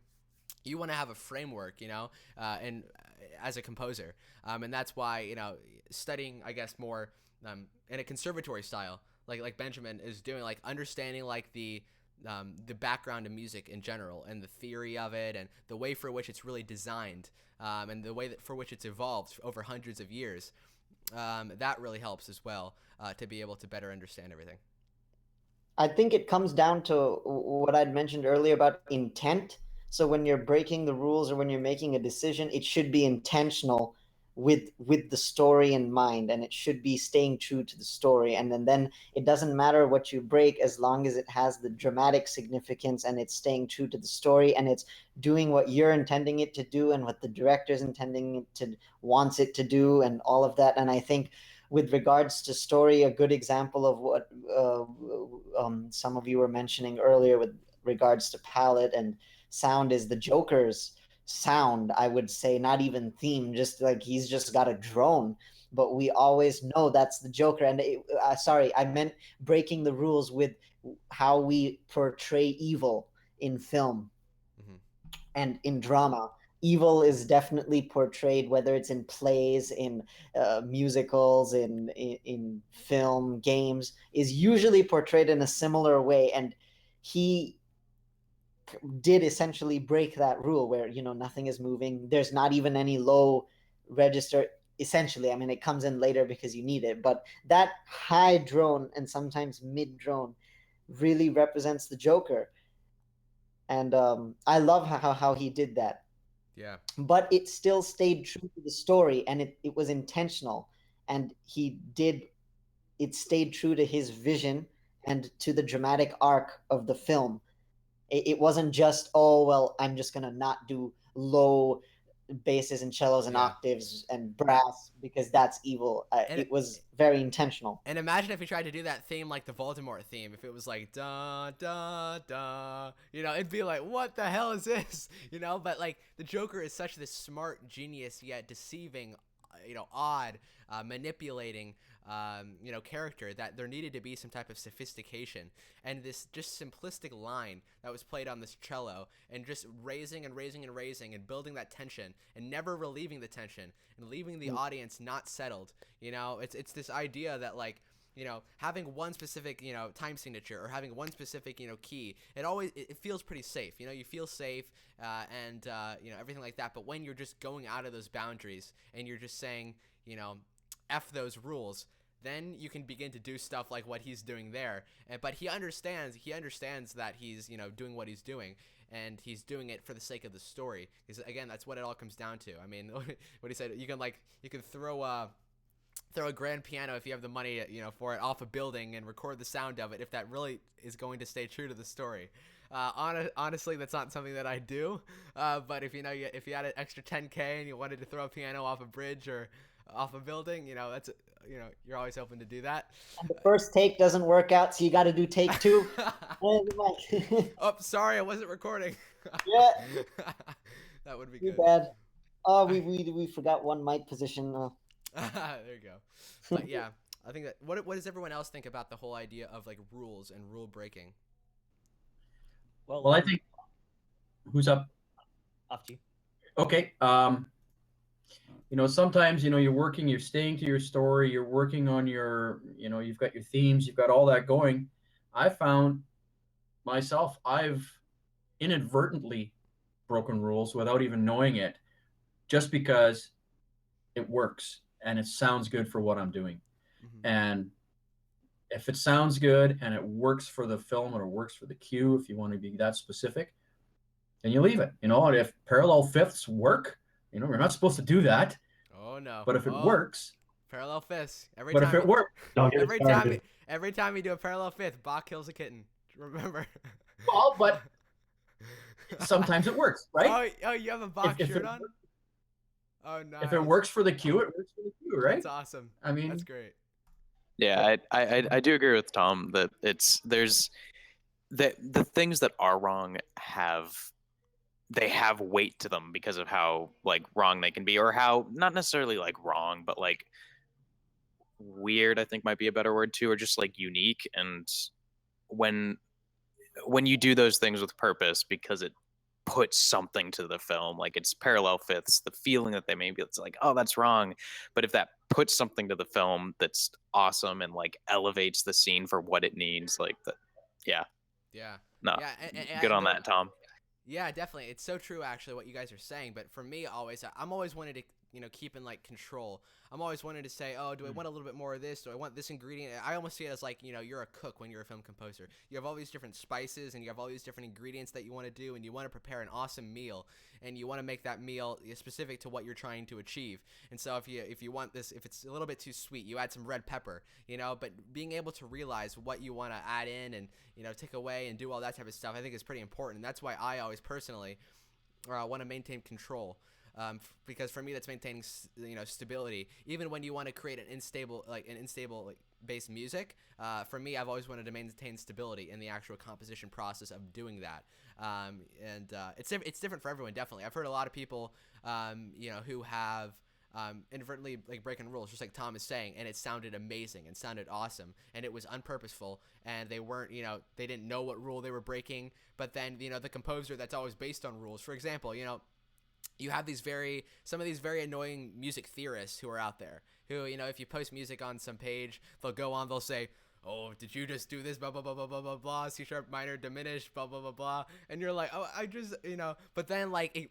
You want to have a framework, you know, and as a composer, and that's why, you know, studying, I guess, more in a conservatory style, like Benjamin is doing, like understanding like the background of music in general and the theory of it and the way for which it's really designed, and the way for which it's evolved over hundreds of years. That really helps as well to be able to better understand everything. I think it comes down to what I'd mentioned earlier about intent. So when you're breaking the rules or when you're making a decision, it should be intentional with the story in mind, and it should be staying true to the story. And then it doesn't matter what you break as long as it has the dramatic significance and it's staying true to the story and it's doing what you're intending it to do and what the director's intending it to wants it to do and all of that. And I think with regards to story, a good example of what some of you were mentioning earlier with regards to palette and sound is the Joker's sound. I would say not even theme, just like he's just got a drone, but we always know that's the Joker. And sorry, I meant breaking the rules with how we portray evil in film and in drama. Evil is definitely portrayed, whether it's in plays, in musicals, in film, games, is usually portrayed in a similar way. And he did essentially break that rule where, you know, nothing is moving. There's not even any low register, essentially. I mean, it comes in later because you need it. But that high drone and sometimes mid drone really represents the Joker. And I love how he did that. Yeah. But it still stayed true to the story, and it was intentional. And it stayed true to his vision and to the dramatic arc of the film. It wasn't just, oh, well, I'm just going to not do low basses and cellos and octaves and brass because that's evil. It was very intentional. And imagine if he tried to do that theme like the Voldemort theme. If it was like da da da, you know, it'd be like, what the hell is this? You know, but like the Joker is such this smart genius yet deceiving, you know, odd, manipulating, you know, character that there needed to be some type of sophistication. And this just simplistic line that was played on this cello and just raising and raising and raising and building that tension and never relieving the tension and leaving the audience not settled. You know, it's this idea that, like, you know, having one specific, you know, time signature or having one specific, you know, key, it feels pretty safe. You know, you feel safe and, you know, everything like that. But when you're just going out of those boundaries and you're just saying, you know, F those rules, then you can begin to do stuff like what he's doing there. But he understands that he's, you know, doing what he's doing, and he's doing it for the sake of the story. Because again, that's what it all comes down to. I mean, what he said, you can throw a grand piano if you have the money, you know, for it off a building and record the sound of it if that really is going to stay true to the story. Honestly, that's not something that I do. But if you had an extra 10K and you wanted to throw a piano off a bridge or off a building, you know, you're always open to do that. And the first take doesn't work out, so you got to do take two. Oh, sorry, I wasn't recording. Yeah. That would be Too good. bad. Oh, we forgot one mic position. There you go. But yeah, I think that what does everyone else think about the whole idea of like rules and rule breaking? Well, I think who's up? After you. Okay. You know, sometimes, you know, you're staying to your story, you're working on your, you know, you've got your themes, you've got all that going. I found myself, I've inadvertently broken rules without even knowing it, just because it works and it sounds good for what I'm doing. And if it sounds good and it works for the film or it works for the cue, if you want to be that specific, then you leave it. You know, and if parallel fifths work, you know, we're not supposed to do that. Oh no. But if it works, parallel fifths. but if it works, Don't get every started. time every time you do a parallel fifth, Bach kills a kitten. Remember? well, but sometimes it works, right? Oh, you have a Bach If shirt it on? works- Oh no. If it works for the cue, it works for the cue, right? That's awesome. I mean, That's great. Yeah, I do agree with Tom that there's the things that are wrong have weight to them because of how like wrong they can be, or how not necessarily like wrong, but like weird, I think might be a better word too, or just like unique. And when you do those things with purpose because it puts something to the film, like it's parallel fifths, the feeling that they maybe it's like, oh, that's wrong, but if that puts something to the film that's awesome and like elevates the scene for what it needs, like that, yeah, no, Yeah, and good I on know- that, Tom. Yeah, definitely. It's so true, actually, what you guys are saying. But for me, I'm always wanting to, keep in like control. I'm always wanting to say, oh, do I want a little bit more of this? Do I want this ingredient? I almost see it as like, you're a cook when you're a film composer. You have all these different spices and you have all these different ingredients that you want to do, and you want to prepare an awesome meal, and you want to make that meal specific to what you're trying to achieve. And so if you want this, if it's a little bit too sweet, you add some red pepper, but being able to realize what you want to add in and, take away and do all that type of stuff, I think is pretty important. And that's why I always personally want to maintain control. Because for me, that's maintaining, stability. Even when you want to create an unstable based music, for me, I've always wanted to maintain stability in the actual composition process of doing that. It's different for everyone, definitely. I've heard a lot of people, who have inadvertently like breaking rules, just like Tom is saying, and it sounded amazing and sounded awesome, and it was unpurposeful, and they weren't, they didn't know what rule they were breaking. But then, the composer that's always based on rules, for example, you have some of these very annoying music theorists who are out there who, if you post music on some page, they'll say, oh, did you just do this, blah, blah, blah, blah, blah, blah, blah, C sharp minor diminished, blah, blah, blah, blah. And you're like, oh, I just, but then like,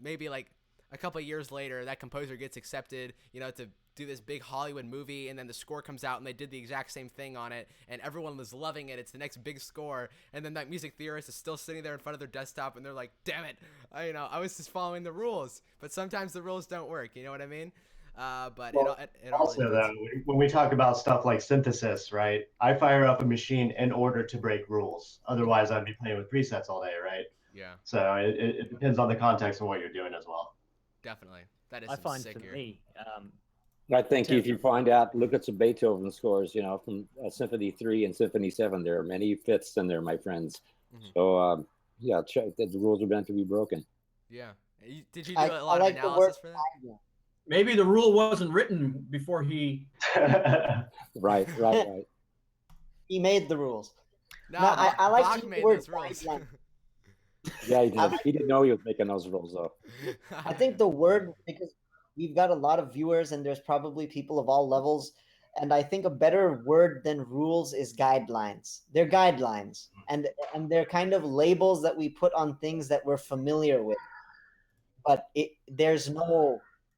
maybe like a couple of years later, that composer gets accepted, to do this big Hollywood movie, and then the score comes out and they did the exact same thing on it, and everyone was loving it. It's the next big score, and then that music theorist is still sitting there in front of their desktop, and they're like, damn it, I was just following the rules. But sometimes the rules don't work, you know what I mean? But Well, it all also, really though, when we talk about stuff like synthesis, right? I fire up a machine in order to break rules. Otherwise, I'd be playing with presets all day, right? Yeah, So it depends on the context of what you're doing as well. definitely. That is I some find sick for gear. me, I think if you find out, look at some Beethoven scores, from Symphony 3 and Symphony 7, there are many fifths in there, my friends. Mhm. So, yeah, check that the rules are meant to be broken. Yeah. Did you do a lot of analysis for that? maybe the rule wasn't written before he. Right. He made the rules. No, No, I like Bach to use the made word those rules. guideline. Yeah, he didn't know he was making those rules, though. I think the word, because we've got a lot of viewers and there's probably people of all levels, and I think a better word than rules is guidelines. They're guidelines, and they're kind of labels that we put on things that we're familiar with, but there's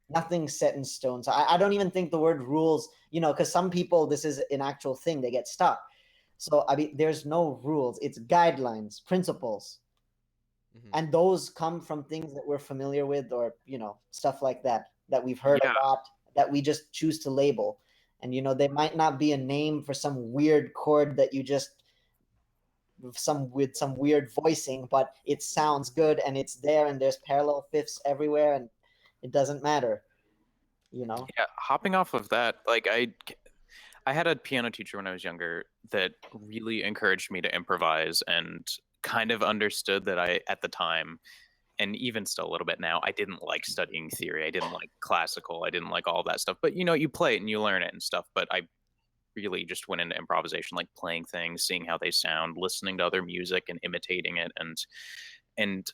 nothing set in stone. So I don't even think the word rules, because some people, this is an actual thing, they get stuck. So I mean, there's no rules. It's guidelines, principles. Mhm. And those come from things that we're familiar with, or stuff like that we've heard Yeah. a lot, that we just choose to label. And they might not be a name for some weird chord that you just with some weird voicing, but it sounds good and it's there, and there's parallel fifths everywhere, and it doesn't matter. Yeah, hopping off of that, like I had a piano teacher when I was younger that really encouraged me to improvise, and kind of understood that I, at the time, and even still a little bit now, I didn't like studying theory. I didn't like classical. I didn't like all that stuff. But you play it and you learn it and stuff. But I really just went into improvisation, like playing things, seeing how they sound, listening to other music and imitating it. And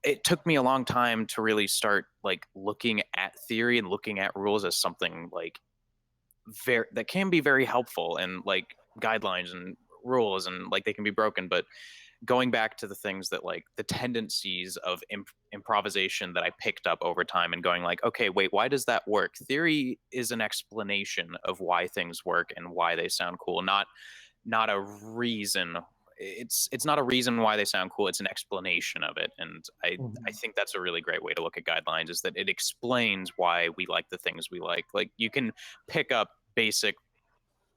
it took me a long time to really start like looking at theory and looking at rules as something like that can be very helpful, and like guidelines and rules, and like they can be broken, but going back to the things that like the tendencies of improvisation that I picked up over time and going like, okay, wait, why does that work? Theory is an explanation of why things work and why they sound cool, not a reason. It's not a reason why they sound cool. It's an explanation of it. And I think that's a really great way to look at guidelines, is that it explains why we like the things we like. Like you can pick up basic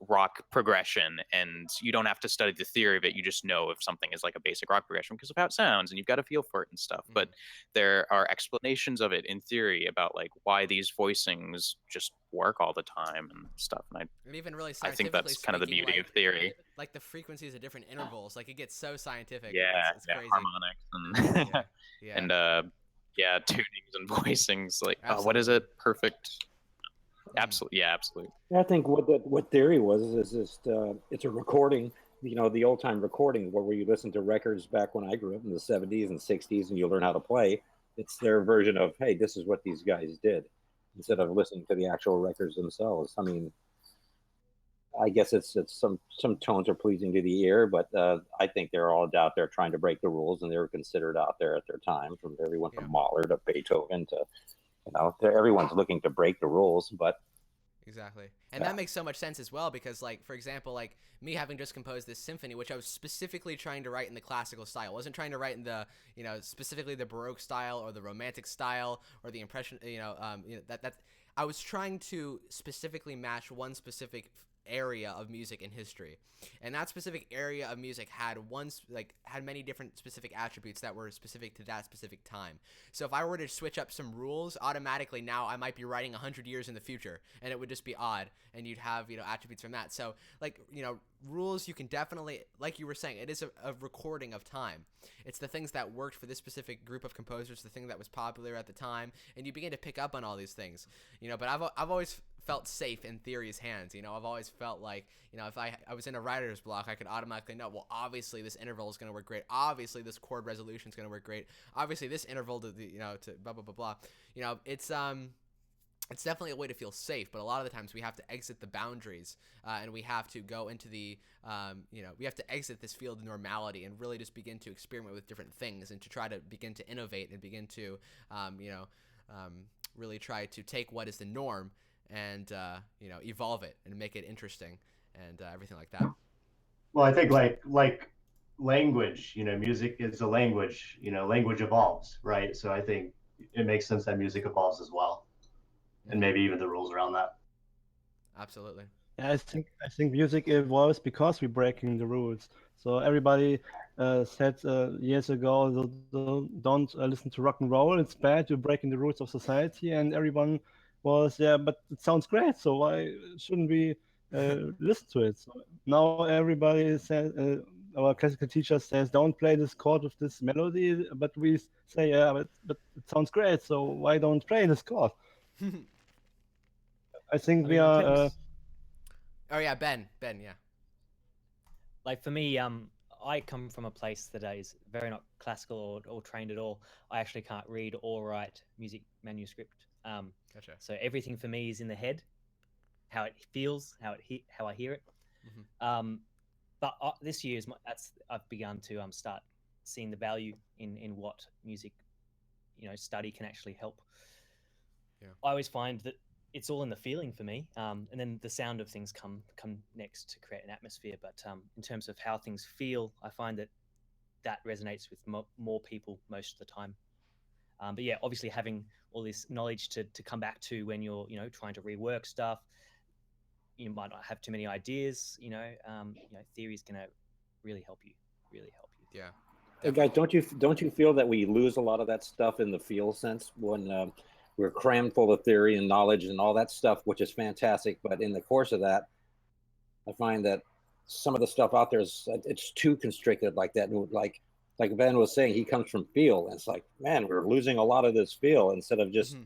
rock progression and you don't have to study the theory of it. You just know if something is like a basic rock progression because of how it sounds, and you've got a feel for it and stuff. But there are explanations of it in theory about like why these voicings just work all the time and stuff. And even really I think that's kind of the beauty like, of theory. Like the frequencies of different intervals, like it gets so scientific. Yeah, it's crazy. Harmonics and and tunings and voicings. Like what is it? Perfect. Absolutely, yeah, absolutely. I think what theory was is just it's a recording, the old time recording where you listen to records back when I grew up in the 70s and 60s, and you learn how to play. It's their version of, hey, this is what these guys did, instead of listening to the actual records themselves. I mean, I guess it's some tones are pleasing to the ear, but I think they're all out there trying to break the rules, and they were considered out there at their time, from everyone from Mahler to Beethoven to everyone's looking to break the rules. But exactly, and that makes so much sense as well, because like, for example, like me having just composed this symphony, which I was specifically trying to write in the classical style. I wasn't trying to write in the specifically the Baroque style or the Romantic style or the Impression, that I was trying to specifically match one specific area of music in history, and that specific area of music had many different specific attributes that were specific to that specific time. So if I were to switch up some rules, automatically now I might be writing 100 years in the future, and it would just be odd, and you'd have attributes from that. So like rules, you can definitely, like you were saying, it is a recording of time. It's the things that worked for this specific group of composers, the thing that was popular at the time, and you begin to pick up on all these things. But I've always felt safe in theory's hands. I've always felt like, if I was in a writer's block, I could automatically know, well, obviously this interval is going to work great. Obviously this chord resolution is going to work great. Obviously this interval to to blah, blah, blah, blah. It's definitely a way to feel safe, but a lot of the times we have to exit the boundaries, and we have to go into the, we have to exit this field of normality and really just begin to experiment with different things, and to try to begin to innovate and begin to, really try to take what is the norm and evolve it and make it interesting and everything like that. Well, I think like language, music is a language. Language evolves, right? So I think it makes sense that music evolves as well, and maybe even the rules around that. Absolutely. Yeah, I think music evolves because we're breaking the rules. So everybody said years ago, don't listen to rock and roll. It's bad. You're breaking the rules of society, and everyone was, but it sounds great, so why shouldn't we listen to it? So now everybody says, our classical teacher says, don't play this chord with this melody, but we say, but it sounds great, so why don't play this chord? I think we are... oh yeah, Ben, yeah. Like for me, I come from a place that is very not classical or trained at all. I actually can't read or write music manuscript. Gotcha. So everything for me is in the head, how it feels, how I hear it. Mm-hmm. But this year I've begun to start seeing the value in what music, study can actually help. Yeah. I always find that it's all in the feeling for me, and then the sound of things come next to create an atmosphere. But in terms of how things feel, I find that resonates with more people most of the time. But yeah, obviously having all this knowledge to come back to when you're trying to rework stuff, you might not have too many ideas. Theory is going to really help you. Yeah. Hey guys, don't you feel that we lose a lot of that stuff in the feel sense when we're crammed full of theory and knowledge and all that stuff, which is fantastic. But in the course of that, I find that some of the stuff out there it's too constricted like that. Like Ben was saying, he comes from feel, and it's like, man, we're losing a lot of this feel instead of just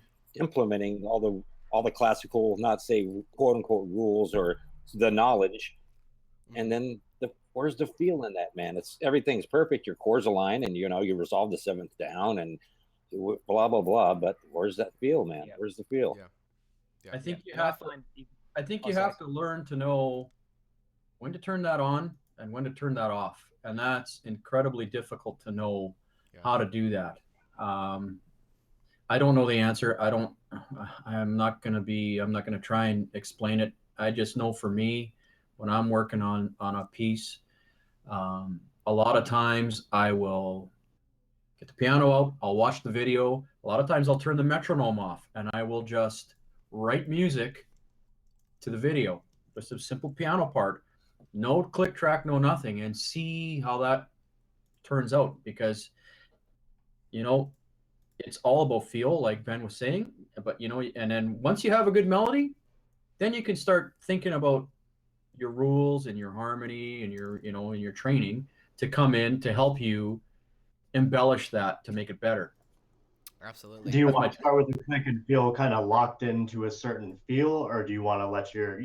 implementing all the classical, not say quote unquote rules or the knowledge, and then where's the feel in that, man? Everything's perfect. Your chords align, and you resolve the seventh down, and blah blah blah. But where's that feel, man? Yeah. Where's the feel? Yeah. I think you have to learn to know when to turn that on and when to turn that off. and that's incredibly difficult to know how to do that. I don't know the answer. I'm not going to try and explain it. I just know for me, when I'm working on a piece, a lot of times I will get the piano out, I'll watch the video. A lot of times I'll turn the metronome off and I will just write music to the video. Just a simple piano part, no click track, no nothing, and see how that turns out. Because, it's all about feel, like Ben was saying. But, and then once you have a good melody, then you can start thinking about your rules and your harmony and your, and your training to come in to help you embellish that to make it better. Absolutely. Do you want to start with the click and feel kind of locked into a certain feel, or do you want to let your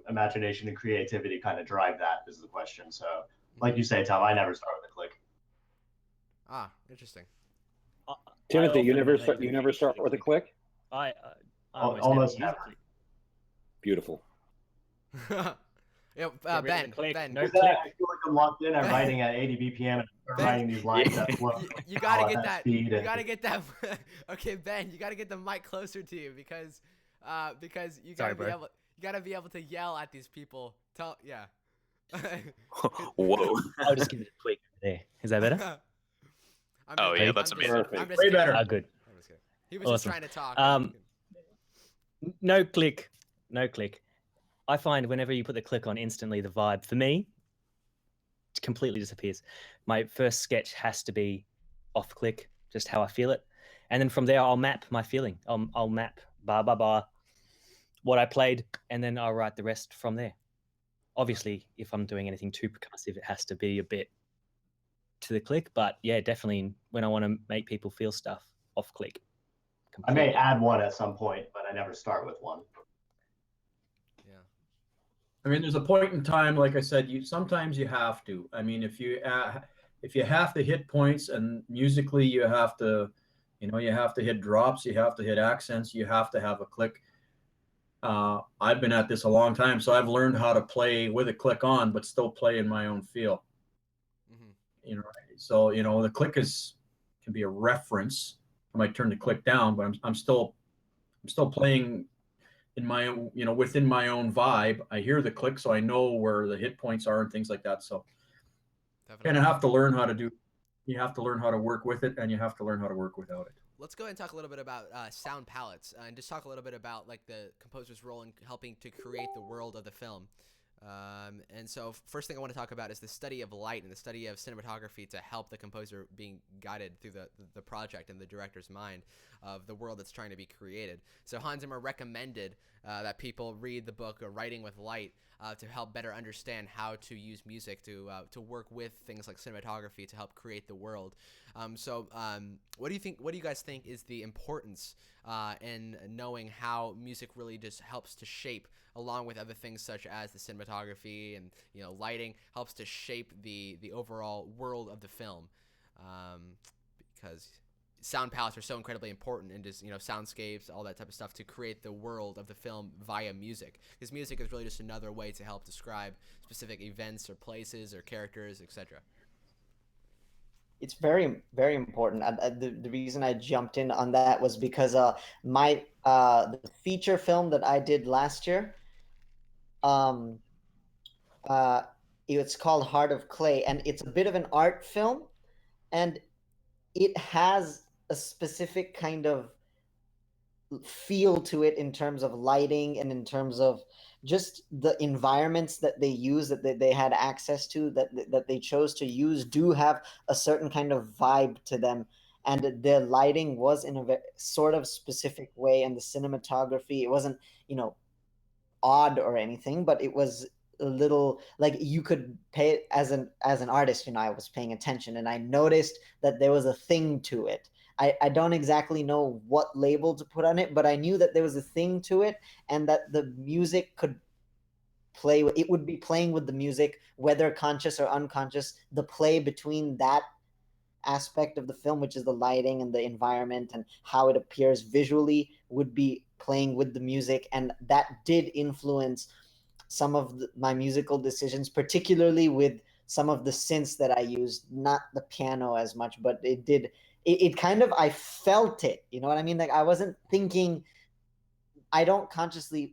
imagination and creativity kind of drive that? Is the question. So, like you say, Tom, I never start with a click. Ah, interesting. Timothy, you never start with a click? I almost never. never. Beautiful. Yeah, Get rid of Ben. the click, Ben. no I feel like I'm locked in. I'm writing at 80 BPM and I'm writing these lines that flow. You gotta get at that. speed. You gotta get that. Okay, Ben, you gotta get the mic closer to you because you gotta be able to yell at these people. Yeah. Whoa. I'll just give it a tweak there. Is that better? Oh, yeah, that's amazing. Way better. Good. I'm just kidding. He was just trying to talk. No click. I find whenever you put the click on, instantly the vibe for me completely disappears. My first sketch has to be off click, just how I feel it, and then from there I'll map my feeling. I'll map what I played, and then I'll write the rest from there. Obviously, if I'm doing anything too percussive, it has to be a bit to the click. But yeah, definitely when I want to make people feel stuff, off click. I may add one at some point, but I never start with one. Yeah. I mean, there's a point in time, like I said, sometimes you have to. I mean, if you have to hit points, and musically you have to, you have to hit drops, you have to hit accents, you have to have a click. I've been at this a long time, so I've learned how to play with a click on, but still play in my own feel. Mm-hmm. So the click can be a reference. I might turn the click down, but I'm still playing in my own, within my own vibe. I hear the click, so I know where the hit points are and things like that. So you kind of have to learn how to you have to learn how to work with it, and you have to learn how to work without it. Let's go ahead and talk a little bit about sound palettes, and just talk a little bit about like the composer's role in helping to create the world of the film. And so first thing I want to talk about is the study of light and the study of cinematography to help the composer being guided through the project and the director's mind of the world that's trying to be created. So Hans Zimmer recommended that people read the book Writing with Light to help better understand how to use music to work with things like cinematography to help create the world. What do you think? What do you guys think is the importance in knowing how music really just helps to shape, along with other things such as the cinematography and lighting, helps to shape the overall world of the film, because sound palettes are so incredibly important in just soundscapes, all that type of stuff, to create the world of the film via music, because music is really just another way to help describe specific events or places or characters, etc. It's very, very important. The reason I jumped in on that was because the feature film that I did last year, it's called Heart of Clay, and it's a bit of an art film, and it has a specific kind of feel to it in terms of lighting and in terms of just the environments that they use, that they had access to, that they chose to use, do have a certain kind of vibe to them. And their lighting was in a sort of specific way, and the cinematography, it wasn't, odd or anything, but it was a little like you could pay it as an artist. I was paying attention, and I noticed that there was a thing to it. I don't exactly know what label to put on it, but I knew that there was a thing to it, and that the music could play with it, would be playing with the music, whether conscious or unconscious. The play between that aspect of the film, which is the lighting and the environment and how it appears visually, would be playing with the music, and that did influence some of my musical decisions, particularly with some of the synths that I used, not the piano as much, but it kind of, I felt it, you know what I mean? Like I wasn't thinking, I wasn't consciously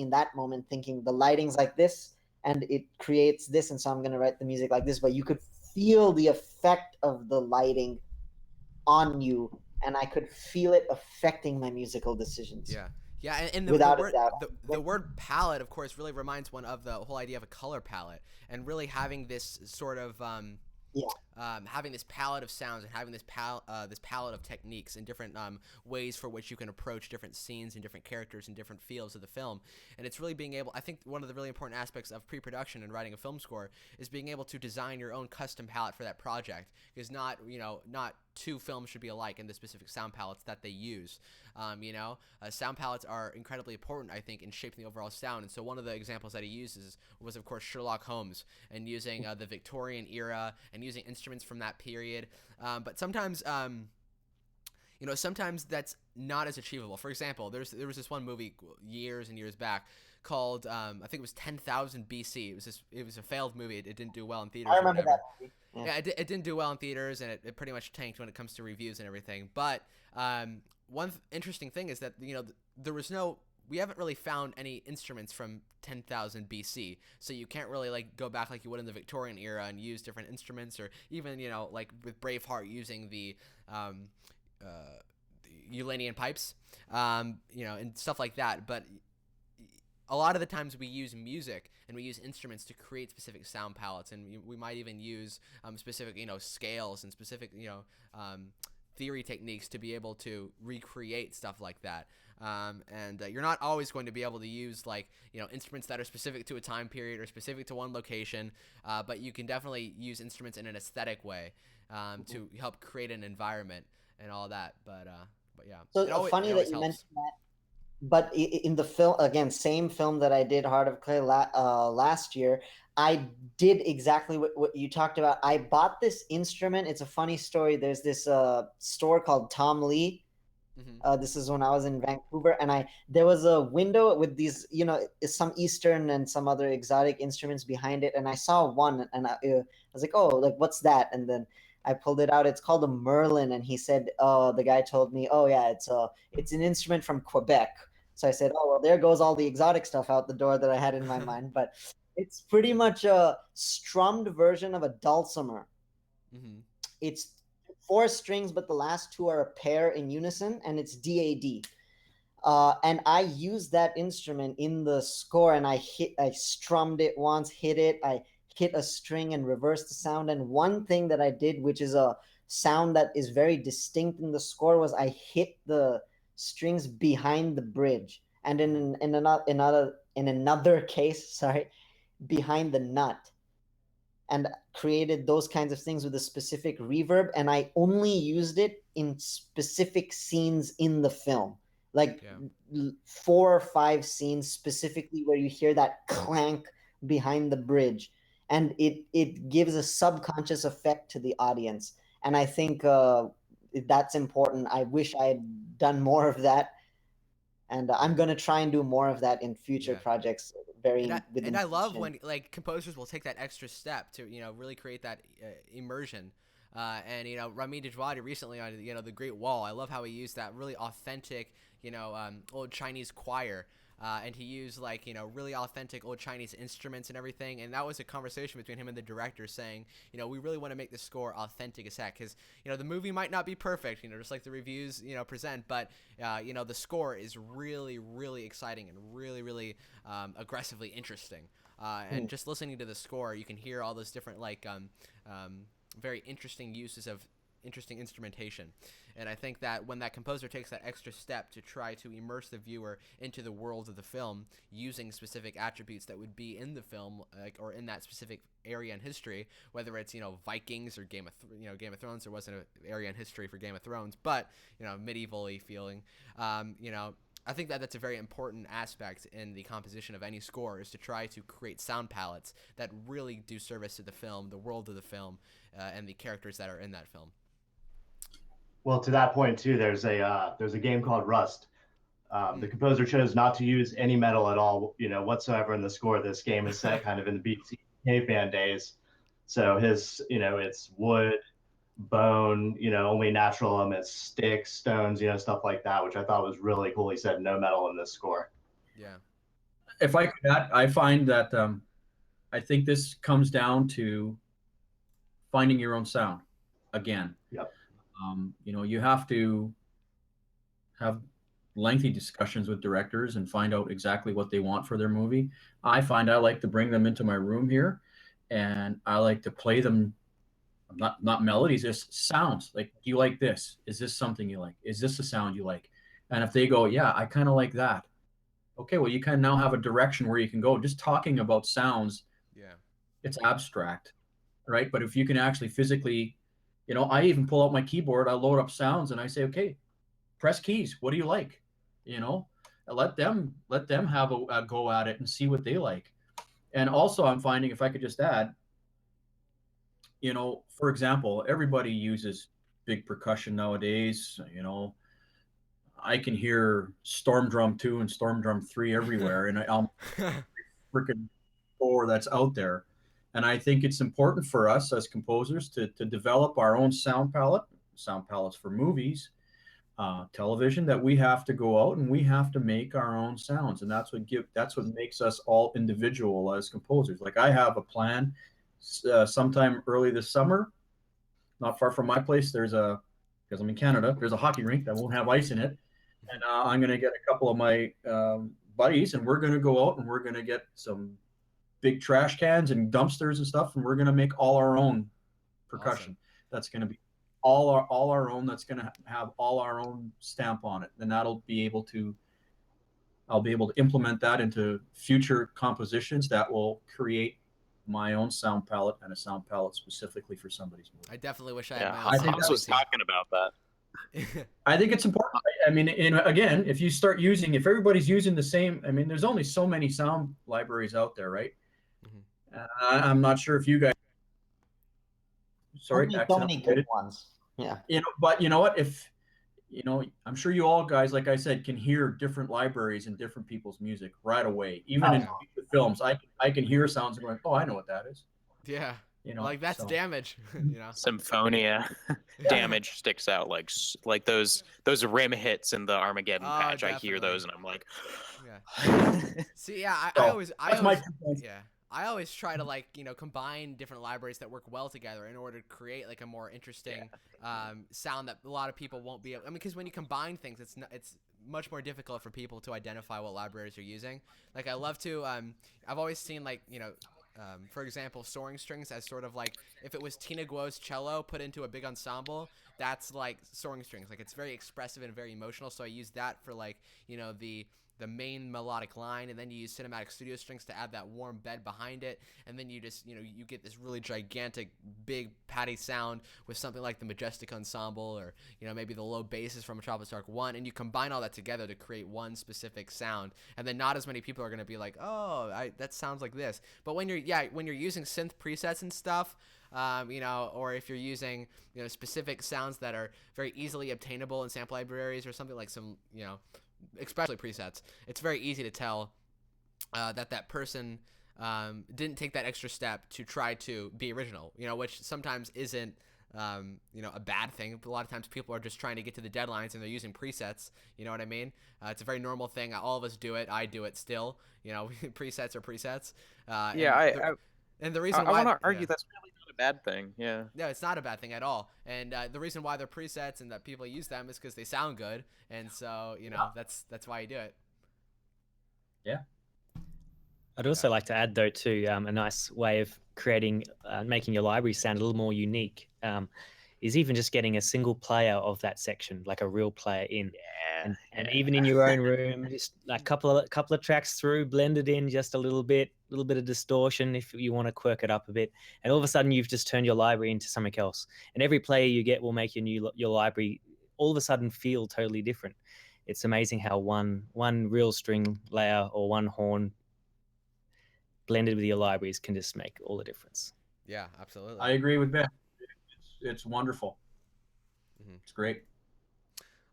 in that moment thinking the lighting's like this and it creates this, and so I'm going to write the music like this, but you could feel the effect of the lighting on you, and I could feel it affecting my musical decisions. Yeah. Yeah, and Without a doubt. the word palette, of course, really reminds one of the whole idea of a color palette, and really having this sort of having this palette of sounds and having this palette of techniques and different ways for which you can approach different scenes and different characters and different feels of the film. And it's really being able, I think one of the really important aspects of pre-production and writing a film score is being able to design your own custom palette for that project, because not two films should be alike in the specific sound palettes that they use. Sound palettes are incredibly important, I think, in shaping the overall sound. And so one of the examples that he uses was, of course, Sherlock Holmes, and using the Victorian era and using instruments from that period. But sometimes, sometimes that's not as achievable. For example, there was this one movie years and years back called I think it was 10,000 BC. It was a failed movie. It didn't do well in theaters. I remember that movie. Yeah, it didn't do well in theaters, and it pretty much tanked when it comes to reviews and everything. But one interesting thing is that we haven't really found any instruments from 10,000 BC, so you can't really like go back like you would in the Victorian era and use different instruments, or even like with Braveheart using the Ulandian pipes, and stuff like that. But a lot of the times we use music and we use instruments to create specific sound palettes, and we might even use specific scales and specific theory techniques to be able to recreate stuff like that. And you're not always going to be able to use instruments that are specific to a time period or specific to one location, but you can definitely use instruments in an aesthetic way to help create an environment and all that. But yeah. So funny that you mentioned that. But in the film, again, same film that I did, Heart of Clay, last year, I did exactly what you talked about. I bought this instrument. It's a funny story. There's this store called Tom Lee. Mm-hmm. This is when I was in Vancouver, and there was a window with these, some Eastern and some other exotic instruments behind it, and I saw one, and I was like, oh, like what's that? And then I pulled it out. It's called a Merlin, and he said, the guy told me, oh yeah, it's an instrument from Quebec. So I said, oh well, there goes all the exotic stuff out the door that I had in my mind. But it's pretty much a strummed version of a dulcimer. Mm-hmm. It's 4 strings, but the last 2 are a pair in unison, and it's DAD. And I used that instrument in the score, and I strummed it once, hit it, I hit a string and reversed the sound. And one thing that I did, which is a sound that is very distinct in the score, was I hit the strings behind the bridge, and in another case, behind the nut, and created those kinds of things with a specific reverb. And I only used it in specific scenes in the film, 4 or 5 scenes specifically where you hear that clank behind the bridge, and it gives a subconscious effect to the audience. And I think that's important. I wish I had done more of that, and I'm going to try and do more of that in future projects. And I love when composers will take that extra step to really create that immersion. And Rami Djawadi recently on The Great Wall, I love how he used that really authentic old Chinese choir. And he used really authentic old Chinese instruments and everything. And that was a conversation between him and the director saying, we really want to make the score authentic as heck, because, the movie might not be perfect, just like the reviews, present, but, the score is really, really exciting and really, really aggressively interesting. And just listening to the score, you can hear all those different, very interesting uses of interesting instrumentation. And I think that when that composer takes that extra step to try to immerse the viewer into the world of the film using specific attributes that would be in the film, or in that specific area in history, whether it's Vikings or Game of Thrones. There wasn't an area in history for Game of Thrones, but medieval-y feeling. I think that that's a very important aspect in the composition of any score, is to try to create sound palettes that really do service to the film, the world of the film, and the characters that are in that film. Well, to that point too, there's a game called Rust. The composer chose not to use any metal at all, whatsoever in the score. This game is set kind of in the BC caveman days, So his, you know, it's wood, bone, you know, only natural elements, sticks, stones, you know, stuff like that, which I thought was really cool. He said no metal in this score. Yeah. If I could add, I find that I think this comes down to finding your own sound again. Yep. You know, you have to have lengthy discussions with directors and find out exactly what they want for their movie. I find I like to bring them into my room here, and I like to play them not melodies, just sounds. Like, do you like this? Is this something you like? Is this a sound you like? And if they go, yeah, I kind of like that. Okay, well, you kind of now have a direction where you can go. Just talking about sounds, Yeah. it's abstract, right? But if you can actually physically, you know, I even pull out my keyboard, I load up sounds, and I say, okay, press keys. What do you like? You know, let them have a go at it and see what they like. And also, I'm finding, if I could just add, you know, for example, everybody uses big percussion nowadays. You know, I can hear Storm Drum 2 and Storm Drum 3 everywhere, and I'm freaking score that's out there. And I think it's important for us as composers to develop our own sound palettes for movies, television, that we have to go out and we have to make our own sounds, and that's what makes us all individual as composers. Like, I have a plan. Sometime early this summer, not far from my place, because I'm in Canada, there's a hockey rink that won't have ice in it, and I'm going to get a couple of my buddies, and we're going to go out and we're going to get some big trash cans and dumpsters and stuff, and we're going to make all our own percussion. Awesome. That's going to be all our own. That's going to have all our own stamp on it. And I'll be able to implement that into future compositions that will create my own sound palette, and a sound palette specifically for somebody's movie. I definitely wish I had my Yeah, own Hans was talking about that. I think it's important. I mean, again, if everybody's using the same, I mean, there's only so many sound libraries out there, right? Mm-hmm. I'm not sure if you guys. Sorry, so many good ones. Yeah. You know, but you know what? If you know, I'm sure you all guys, like I said, can hear different libraries and different people's music right away. Even in films, I can hear sounds and go, oh, I know what that is. Yeah. You know, like that's Damage. You know, Symphonia. Damage sticks out like those rim hits in the Armageddon patch. definitely. I hear those and I'm like, yeah. See, yeah, I always yeah. I always try to, like, you know, combine different libraries that work well together in order to create like a more interesting sound that a lot of people won't be able. I mean, because when you combine things, it's much more difficult for people to identify what libraries you're using. Like, I love to I've always seen, like, you know, for example, soaring strings as sort of like, if it was Tina Guo's cello put into a big ensemble, that's like soaring strings. Like, it's very expressive and very emotional. So I use that for, like, you know, the main melodic line, and then you use cinematic studio strings to add that warm bed behind it, and then you just, you know, you get this really gigantic big patty sound with something like the Majestic Ensemble, or, you know, maybe the low basses from Metropolis Arc 1, and you combine all that together to create one specific sound, and then not as many people are going to be like, oh, that sounds like this. But when you're using synth presets and stuff, you know, or if you're using, you know, specific sounds that are very easily obtainable in sample libraries or something, like some, you know, especially presets, it's very easy to tell that person didn't take that extra step to try to be original, you know, which sometimes isn't you know, a bad thing. A lot of times people are just trying to get to the deadlines and they're using presets, you know what I mean? It's a very normal thing. All of us do it. I do it still, you know. Presets are presets. And the reason why I want to argue that's really not a bad thing. Yeah. No, it's not a bad thing at all. And the reason why they're presets and that people use them is because they sound good. And so, you know, that's why you do it. Yeah. I'd also like to add, though, too, a nice way of creating, making your library sound a little more unique, is even just getting a single player of that section, like a real player in. And even in your own room, just like a couple of tracks through, blend it in just a little bit of distortion if you want to quirk it up a bit, and all of a sudden you've just turned your library into something else. And every player you get will make your library all of a sudden feel totally different. It's amazing how one real string layer or one horn blended with your libraries can just make all the difference. Yeah, absolutely. I agree with Ben. It's wonderful. Mm-hmm. It's great.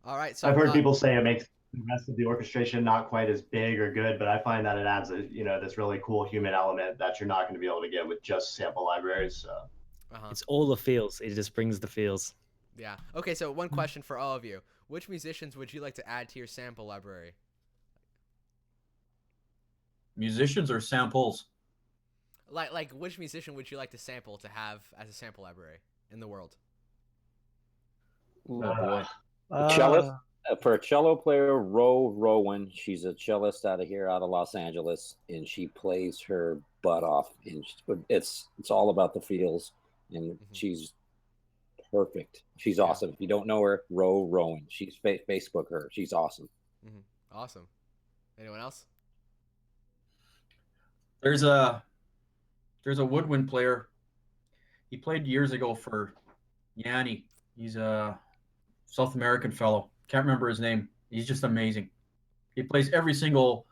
All right. So I've heard people say it makes the rest of the orchestration not quite as big or good, but I find that it adds a, this really cool human element that you're not going to be able to get with just sample libraries. So It's all the feels. It just brings the feels. Yeah. Okay, so one question for all of you. Which musicians would you like to add to your sample library? Musicians or samples? Like which musician would you like to sample to have as a sample library in the world? Oh boy. Uh, Cellist, for a cello player, Rowan. She's a cellist out of Los Angeles, and she plays her butt off. And it's all about the feels, and she's perfect. She's awesome. If you don't know her, Rowan. She's Facebook her. She's awesome. Awesome. Anyone else? There's a woodwind player. He played years ago for Yanni. He's a South American fellow. Can't remember his name. He's just amazing. He plays every single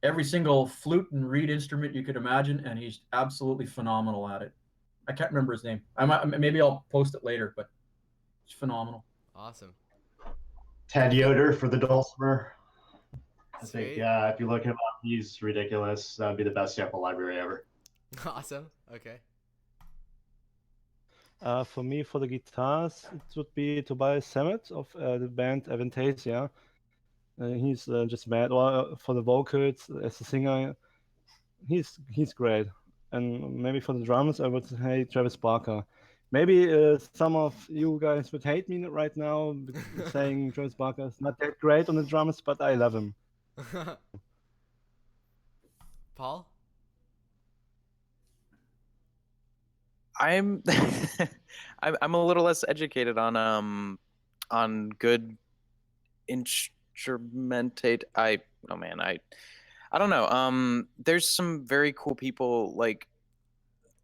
flute and reed instrument you could imagine, and he's absolutely phenomenal at it. I can't remember his name. Maybe I'll post it later, but it's phenomenal. Awesome. Ted Yoder for the dulcimer. I Sweet. think, yeah, if you look him up, he's ridiculous. That would be the best sample library ever. Awesome. Okay. For me, for the guitars, it would be Tobias Sammet of the band Avantasia. He's just mad. Or for the vocals, as a singer, he's great. And maybe for the drums, I would say Travis Barker. Maybe some of you guys would hate me right now saying Travis Barker is not that great on the drums, but I love him. Paul? I'm I'm a little less educated on good instrumentate. I don't know. There's some very cool people like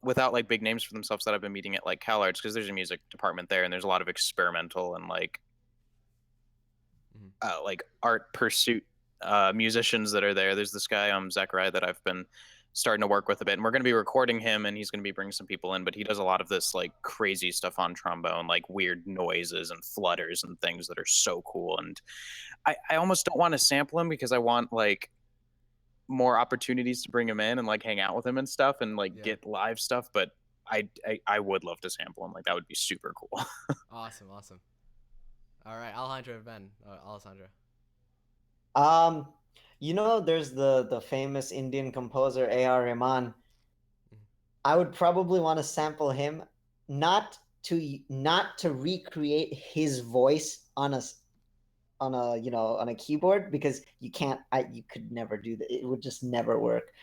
without like big names for themselves that I've been meeting at like CalArts, because there's a music department there and there's a lot of experimental and like art pursuit musicians that are there. There's this guy Zachariah that I've been starting to work with a bit, and we're going to be recording him, and he's going to be bringing some people in, but he does a lot of this like crazy stuff on trombone, like weird noises and flutters and things that are so cool. And I almost don't want to sample him because I want like more opportunities to bring him in and like hang out with him and stuff and like get live stuff, but I would love to sample him. Like that would be super cool. Awesome. All right, Alejandro and Ben. Alessandro. There's the famous Indian composer A.R. Rahman. I would probably want to sample him, not to recreate his voice on a keyboard, because you could never do that. It would just never work.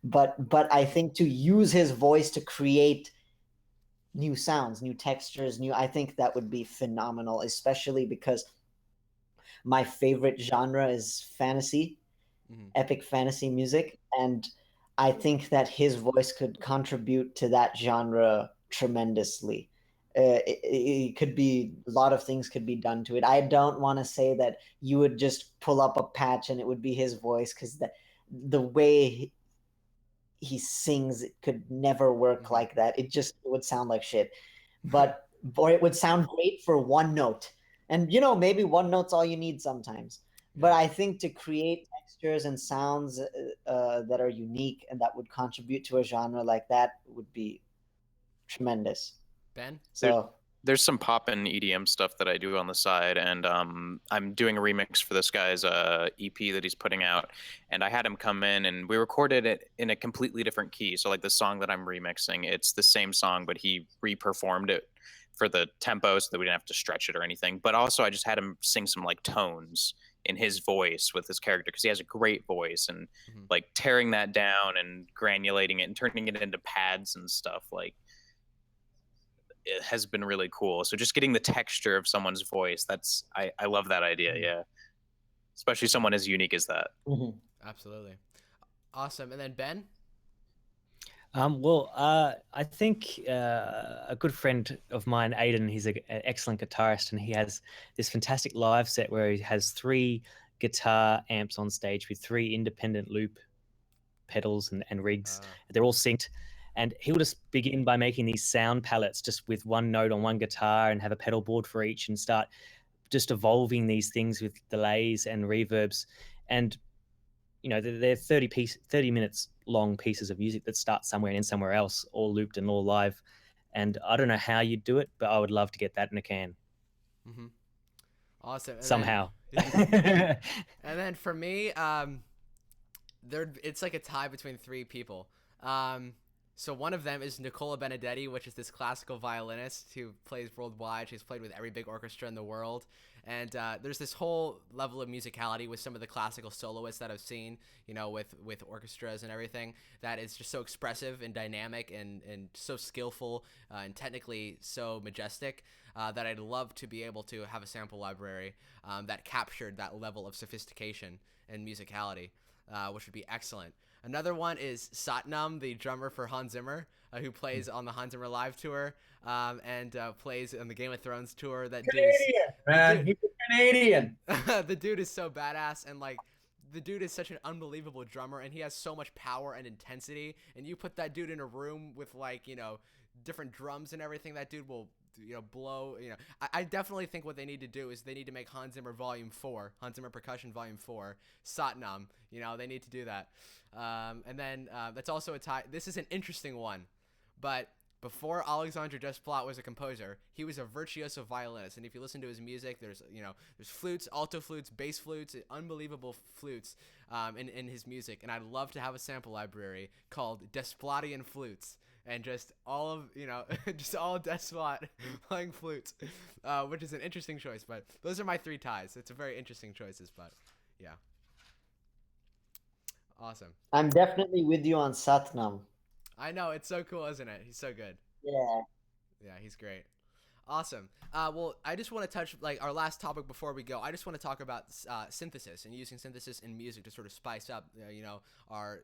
But I think to use his voice to create new sounds, new textures, I think that would be phenomenal, especially because my favorite genre is fantasy, epic fantasy music, and I think that his voice could contribute to that genre tremendously. It could be, a lot of things could be done to it. I don't want to say that you would just pull up a patch and it would be his voice, because the way he sings, it could never work like that. It would sound like shit. But or it would sound great for one note. And maybe one note's all you need sometimes. But I think to create textures and sounds that are unique and that would contribute to a genre like that would be tremendous. Ben? So there's some pop and EDM stuff that I do on the side, and I'm doing a remix for this guy's EP that he's putting out, and I had him come in and we recorded it in a completely different key. So like the song that I'm remixing, it's the same song, but he re-performed it for the tempo so that we didn't have to stretch it or anything. But also I just had him sing some like tones in his voice with his character, because he has a great voice, and like tearing that down and granulating it and turning it into pads and stuff, like it has been really cool. So just getting the texture of someone's voice, I love that idea. Yeah, especially someone as unique as that. Absolutely. Awesome. And then Ben? I think a good friend of mine, Aiden, he's an excellent guitarist, and he has this fantastic live set where he has 3 guitar amps on stage with 3 independent loop pedals and rigs. They're all synced. And he'll just begin by making these sound palettes just with one note on one guitar and have a pedal board for each, and start just evolving these things with delays and reverbs, and they're 30 minutes long pieces of music that start somewhere and end somewhere else, all looped and all live. And I don't know how you'd do it, but I would love to get that in a can. Mm-hmm. Awesome. And somehow. Then, and then for me, it's like a tie between three people. So one of them is Nicola Benedetti, which is this classical violinist who plays worldwide. She's played with every big orchestra in the world. And there's this whole level of musicality with some of the classical soloists that I've seen, with orchestras and everything, that is just so expressive and dynamic and so skillful and technically so majestic that I'd love to be able to have a sample library that captured that level of sophistication and musicality, which would be excellent. Another one is Satnam, the drummer for Hans Zimmer, who plays on the Hans Zimmer live tour and plays on the Game of Thrones tour. That Canadian, man. He's a Canadian. The dude is so badass, and the dude is such an unbelievable drummer, and he has so much power and intensity. And you put that dude in a room with different drums and everything, that dude will blow. I definitely think what they need to do is they need to make Hans Zimmer Volume 4, Hans Zimmer Percussion Volume 4, Satnam. They need to do that. And then that's also a tie. This is an interesting one, but before Alessandro Desplat was a composer, he was a virtuoso violinist. And if you listen to his music, there's flutes, alto flutes, bass flutes, unbelievable flutes in his music. And I'd love to have a sample library called Desplatian Flutes. And just all of, just all Desplat playing flutes, which is an interesting choice. But those are my three ties. It's a very interesting choices, but yeah. Awesome. I'm definitely with you on Satnam. I know, it's so cool, isn't it? He's so good. Yeah. Yeah, he's great. Awesome. Well, I just want to touch our last topic before we go. I just want to talk about synthesis and using synthesis in music to sort of spice up, our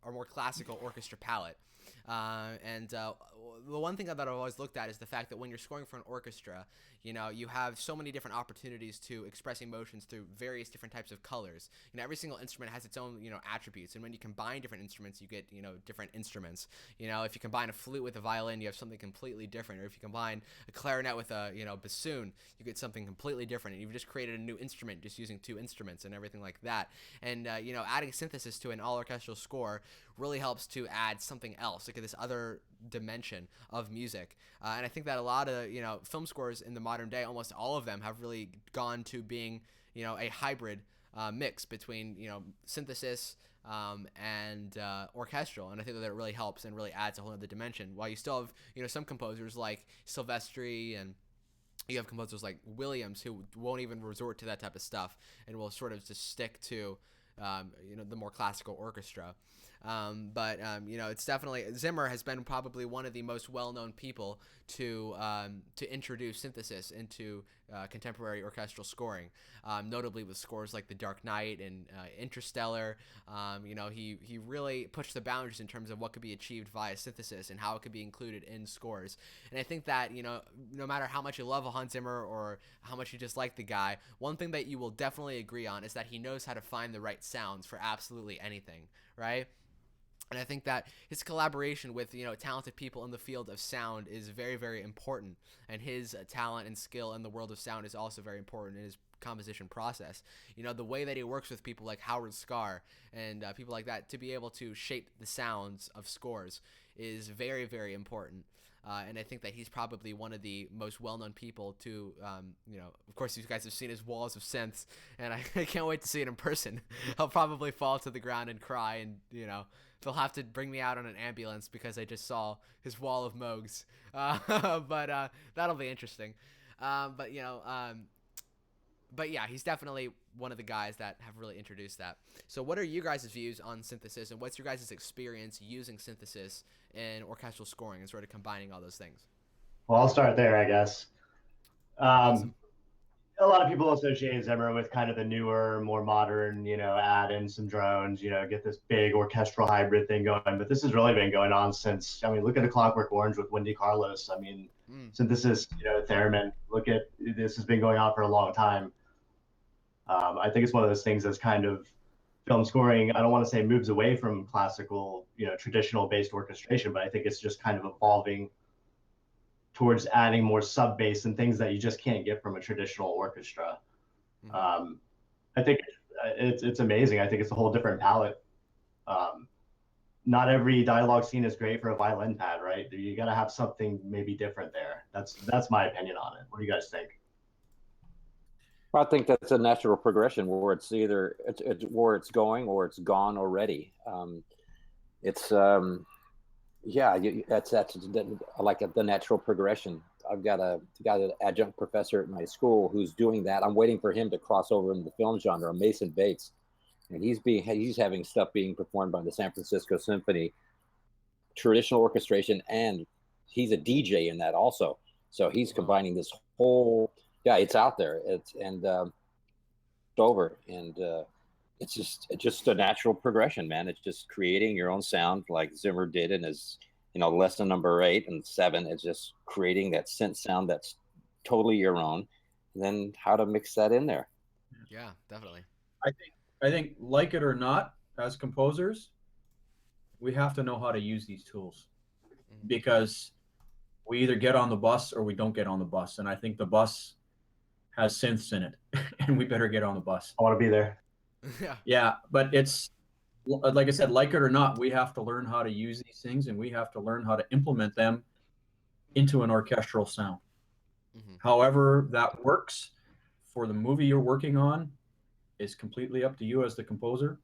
our more classical orchestra palette. And the one thing that I've always looked at is the fact that when you're scoring for an orchestra, you have so many different opportunities to express emotions through various different types of colors. Every single instrument has its own, attributes. And when you combine different instruments, you get, different instruments. If you combine a flute with a violin, you have something completely different. Or if you combine a clarinet with a, bassoon, you get something completely different. And you've just created a new instrument just using two instruments and everything like that. And, adding synthesis to an all-orchestral score really helps to add something else, like this other dimension of music. And I think that a lot of, film scores in the modern day, almost all of them have really gone to being, a hybrid mix between, synthesis and orchestral. And I think that it really helps and really adds a whole other dimension. While you still have, some composers like Silvestri, and you have composers like Williams who won't even resort to that type of stuff and will sort of just stick to, the more classical orchestra. But it's definitely, Zimmer has been probably one of the most well-known people to introduce synthesis into contemporary orchestral scoring, notably with scores like The Dark Knight and Interstellar. He really pushed the boundaries in terms of what could be achieved via synthesis and how it could be included in scores. And I think that, no matter how much you love Hans Zimmer or how much you dislike the guy, one thing that you will definitely agree on is that he knows how to find the right sounds for absolutely anything, right? And I think that his collaboration with, talented people in the field of sound is very, very important. And his talent and skill in the world of sound is also very important in his composition process. The way that he works with people like Howard Scarr and people like that to be able to shape the sounds of scores is very, very important. And I think that he's probably one of the most well-known people to, of course, you guys have seen his walls of synths, and I can't wait to see it in person. I'll probably fall to the ground and cry, and, they'll have to bring me out on an ambulance because I just saw his wall of Moogs. But that'll be interesting. But yeah, he's definitely one of the guys that have really introduced that. So what are you guys' views on synthesis, and what's your guys' experience using synthesis in orchestral scoring and sort of combining all those things? Well, I'll start there, I guess. Awesome. A lot of people associate Zimmer with kind of the newer, more modern, add in some drones, get this big orchestral hybrid thing going. But this has really been going on since, look at the Clockwork Orange with Wendy Carlos. Synthesis, theremin. This has been going on for a long time. I think it's one of those things that's kind of film scoring. I don't want to say moves away from classical, traditional based orchestration, but I think it's just kind of evolving towards adding more sub bass and things that you just can't get from a traditional orchestra. I think it's amazing. I think it's a whole different palette. Not every dialogue scene is great for a violin pad, right? You got to have something maybe different there. That's my opinion on it. What do you guys think? I think that's a natural progression where it's either it's where it's going or it's gone already. It's yeah, that's I like the natural progression. I've got an adjunct professor at my school who's doing that. I'm waiting for him to cross over into the film genre, Mason Bates, and he's having stuff being performed by the San Francisco Symphony, traditional orchestration, and he's a DJ in that also. So he's combining this whole. Yeah, it's out there. It's over, and it's just a natural progression, man. It's just creating your own sound, like Zimmer did in his, lesson number 8 and 7. It's just creating that synth sound that's totally your own, and then how to mix that in there. Yeah, definitely. I think, like it or not, as composers, we have to know how to use these tools, because we either get on the bus or we don't get on the bus, and I think the bus has synths in it, and we better get on the bus. I want to be there. Yeah, but it's like I said, like it or not, we have to learn how to use these things, and we have to learn how to implement them into an orchestral sound. However that works for the movie you're working on is completely up to you as the composer,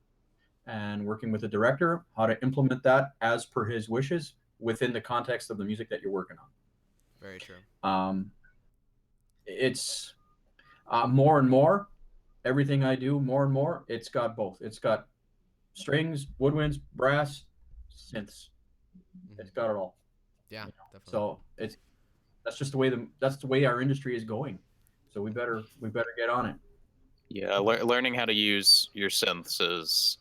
and working with the director, how to implement that as per his wishes within the context of the music that you're working on. Very true. It's more and more, everything I do, more and more, it's got both. It's got strings, woodwinds, brass, synths. It's got it all. Yeah, definitely. So that's just the way our industry is going. So we better get on it. Yeah, learning how to use your synths is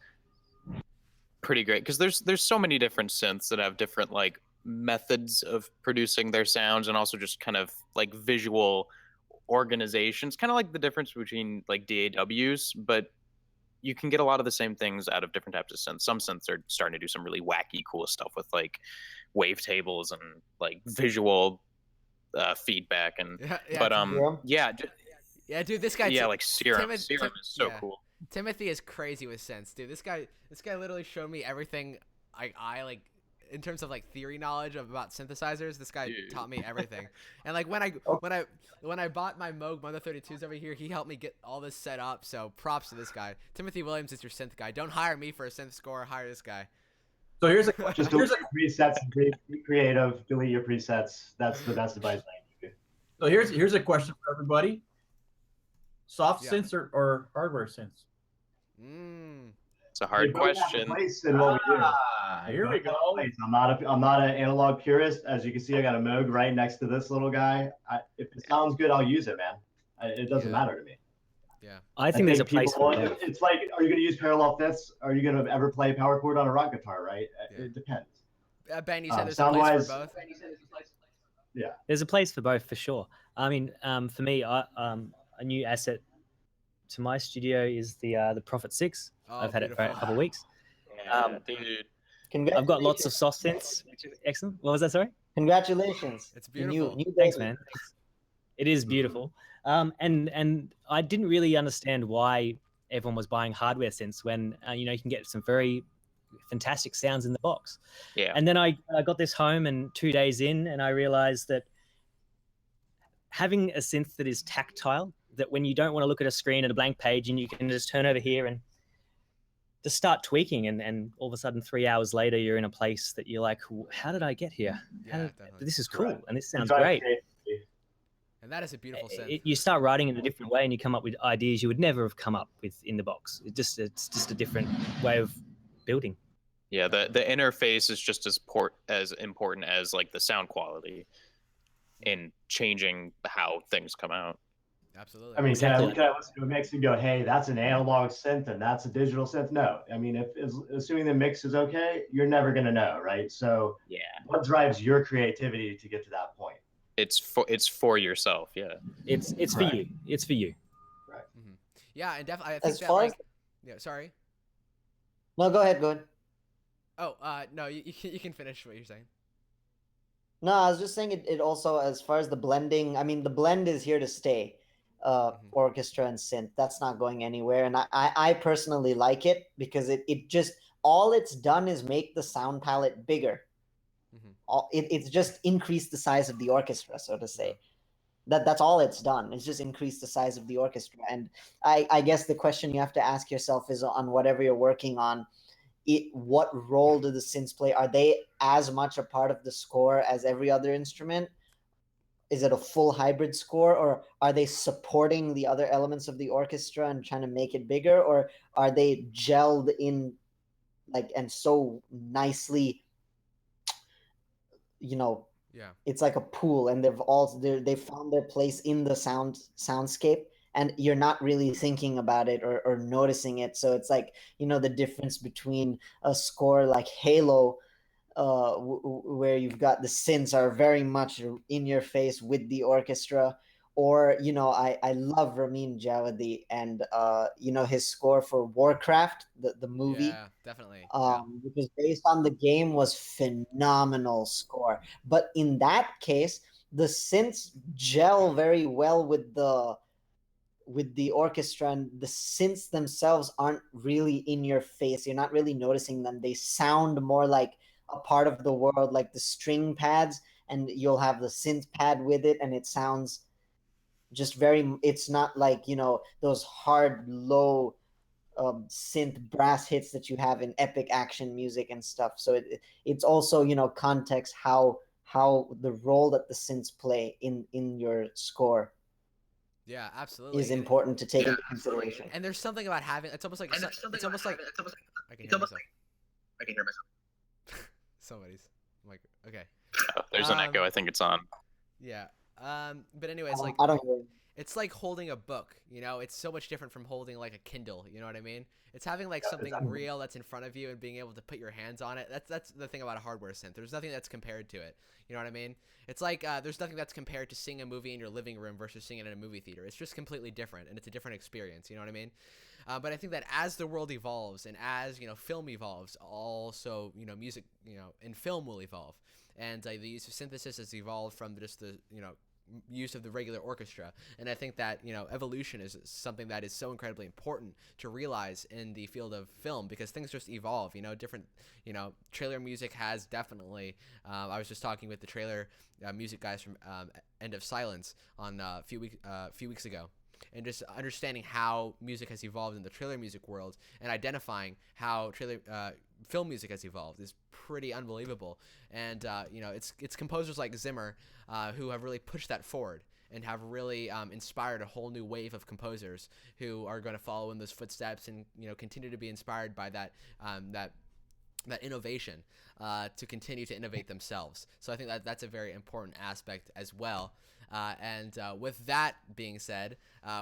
pretty great, because there's so many different synths that have different like methods of producing their sounds, and also just kind of like visual organizations, kind of like the difference between like DAWs, but you can get a lot of the same things out of different types of synths. Some synths are starting to do some really wacky cool stuff with like wavetables and like visual feedback, and yeah, dude, this guy, like Serum is so cool. Timothy is crazy with synths, dude. This guy literally showed me everything I like in terms of like theory knowledge about synthesizers. This guy taught me everything. And like when I bought my Moog Mother 32s over here, he helped me get all this set up. So props to this guy. Timothy Williams is your synth guy. Don't hire me for a synth score. Hire this guy. So here's a question. Just delete your presets and be creative. Delete your presets. That's the best advice I can give. So here's a question for everybody. Soft synths or hardware synths? It's a hard question. Here we go. I'm not an analog purist. As you can see, I got a Moog right next to this little guy. If it sounds good, I'll use it, man. It doesn't matter to me. Yeah, I think there's a place for it. It's like, are you going to use parallel fifths? Are you going to ever play power chord on a rock guitar? Right? Yeah. It depends. Ben, you said there's a place for both. Yeah, there's a place for both for sure. I mean, for me, a new asset to my studio is the Prophet 6. I've had it for a couple of weeks. Dude. I've got lots of soft synths, which is excellent. What was that, sorry? Congratulations. It's beautiful. New Thanks, man. It is beautiful. And I didn't really understand why everyone was buying hardware synths when, you can get some very fantastic sounds in the box. Yeah. And then I got this home, and 2 days in, and I realized that having a synth that is tactile, that when you don't want to look at a screen at a blank page, and you can just turn over here and just start tweaking, and all of a sudden 3 hours later you're in a place that you're like, how did I get here? This is cool, and this sounds great. And that is a beautiful synth. You start writing in a different way, and you come up with ideas you would never have come up with in the box. It's just a different way of building. Yeah, the interface is just as important as like the sound quality in changing how things come out. Absolutely. I mean, can I listen to a mix and go, hey, that's an analog synth and that's a digital synth? No. I mean, assuming the mix is okay, you're never going to know, right? So yeah, what drives your creativity to get to that point? It's for yourself. Yeah. It's for you. It's for you. Right. Mm-hmm. Yeah, and definitely. I think As far as yeah, sorry. No, go ahead. Oh, no, you can finish what you're saying. No, I was just saying it also, as far as the blending, I mean, the blend is here to stay. Orchestra and synth, that's not going anywhere. And I personally like it because it just, all it's done is make the sound palette bigger. It's just increased the size of the orchestra, so to say. That's all it's done. It's just increased the size of the orchestra. And I guess the question you have to ask yourself is, on whatever you're working on, what role do the synths play? Are they as much a part of the score as every other instrument? Is it a full hybrid score, or are they supporting the other elements of the orchestra and trying to make it bigger, or are they gelled in, like, and so nicely, it's like a pool, and they've found their place in the soundscape, and you're not really thinking about it or noticing it. So it's like, the difference between a score like Halo, where you've got the synths are very much in your face with the orchestra, or I love Ramin Djawadi, and his score for Warcraft, the movie. Yeah, definitely. Which is based on the game, was phenomenal score. But in that case, the synths gel very well with the orchestra, and the synths themselves aren't really in your face. You're not really noticing them. They sound more like a part of the world, like the string pads, and you'll have the synth pad with it, and it sounds just it's not like, those hard, low synth brass hits that you have in epic action music and stuff. So it's also, context, how the role that the synths play in your score. Yeah, absolutely. Is important to take into consideration. And there's something about having, it's almost like I can hear myself. Somebody's like, okay. Oh, there's an echo. I think it's on. Yeah. But anyway, it's like, I don't hear. It's like holding a book, it's so much different from holding like a Kindle, you know what I mean? It's having like something real that's in front of you and being able to put your hands on it. That's the thing about a hardware synth. There's nothing that's compared to it. You know what I mean? It's like there's nothing that's compared to seeing a movie in your living room versus seeing it in a movie theater. It's just completely different, and it's a different experience, you know what I mean? But I think that as the world evolves and as, film evolves, also, music, and film will evolve. And the use of synthesis has evolved from just the, use of the regular orchestra. And I think that, evolution is something that is so incredibly important to realize in the field of film, because things just evolve, different, trailer music has definitely, I was just talking with the trailer music guys from End of Silence on a few weeks ago, and just understanding how music has evolved in the trailer music world and identifying how film music has evolved is pretty unbelievable. And it's composers like Zimmer who have really pushed that forward and have really inspired a whole new wave of composers who are going to follow in those footsteps and continue to be inspired by that innovation to continue to innovate themselves. So I think that that's a very important aspect as well. And with that being said,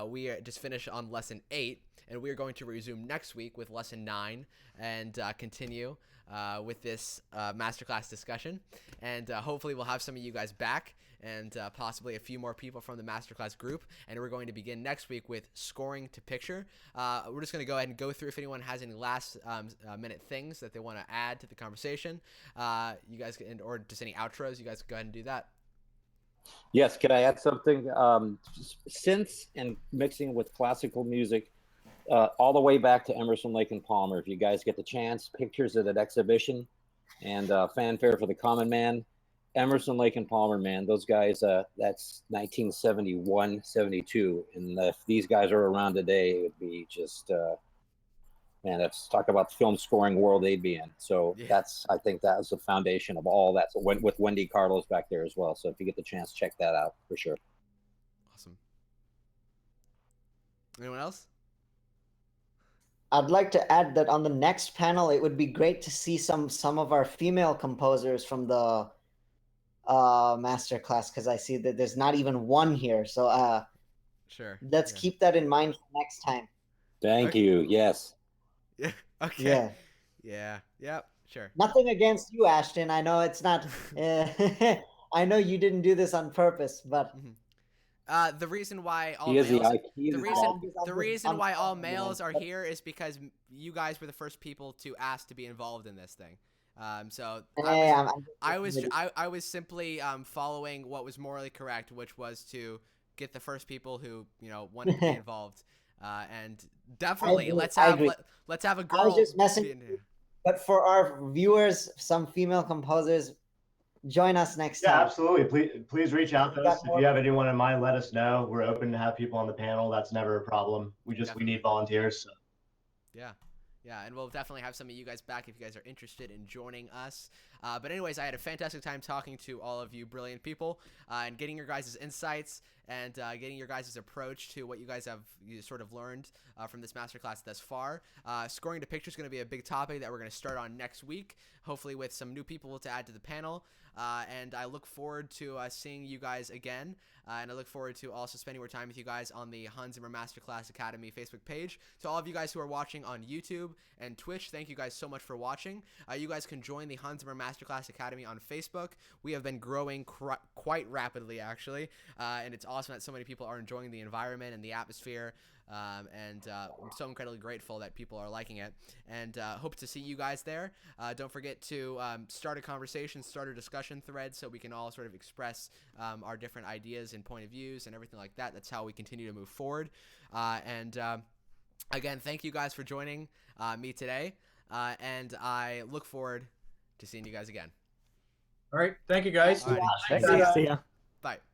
we just finished on lesson 8, and we are going to resume next week with lesson 9 and continue with this masterclass discussion. And hopefully we'll have some of you guys back, and possibly a few more people from the masterclass group. And we're going to begin next week with scoring to picture. We're just going to go ahead and go through if anyone has any last minute things that they want to add to the conversation. You guys can, or just any outros, you guys can go ahead and do that. Yes, can I add something? Synths and mixing with classical music, all the way back to Emerson, Lake and Palmer. If you guys get the chance, pictures at an exhibition and fanfare for the common man. Emerson, Lake and Palmer, man, those guys, that's 1971, 72. And if these guys are around today, it would be just, man, let's talk about the film scoring world they'd be in. So yeah. I think that was the foundation of all that. So with Wendy Carlos back there as well. So if you get the chance, check that out for sure. Awesome. Anyone else? I'd like to add that on the next panel, it would be great to see some of our female composers from the masterclass, because I see that there's not even one here. So sure. Let's keep that in mind for next time. Thank you. Yes. Yeah. Okay. Yeah. Yeah. Yep. Sure. Nothing against you, Ashton. I know it's not. I know you didn't do this on purpose, but. The reason why all males are here is because you guys were the first people to ask to be involved in this thing. So Hey, I was simply following what was morally correct, which was to get the first people who wanted to be involved, and definitely let's have a I was girl. just messing. But for our viewers, some female composers, join us next Yeah, time. absolutely. Please reach out to We us. got If more- you have anyone in mind, let us know. We're open to have people on the panel. That's never a problem. We Definitely. need volunteers. So. Yeah, and we'll definitely have some of you guys back if you guys are interested in joining us. But anyways, I had a fantastic time talking to all of you brilliant people and getting your guys' insights and getting your guys' approach to what you guys have sort of learned from this masterclass thus far. Scoring to picture is going to be a big topic that we're going to start on next week, hopefully with some new people to add to the panel. And I look forward to seeing you guys again. And I look forward to also spending more time with you guys on the Hans Zimmer Masterclass Academy Facebook page. To all of you guys who are watching on YouTube and Twitch, thank you guys so much for watching. You guys can join the Hans Zimmer Masterclass Academy on Facebook. We have been growing quite rapidly, actually. And it's awesome that so many people are enjoying the environment and the atmosphere. And I'm so incredibly grateful that people are liking it, and hope to see you guys there. Don't forget to start a conversation, start a discussion thread, so we can all sort of express our different ideas and point of views and everything like that. That's how we continue to move forward. And again, thank you guys for joining me today, and I look forward to seeing you guys again. All right. Thank you, guys. Alrighty. Thanks. See ya. Bye.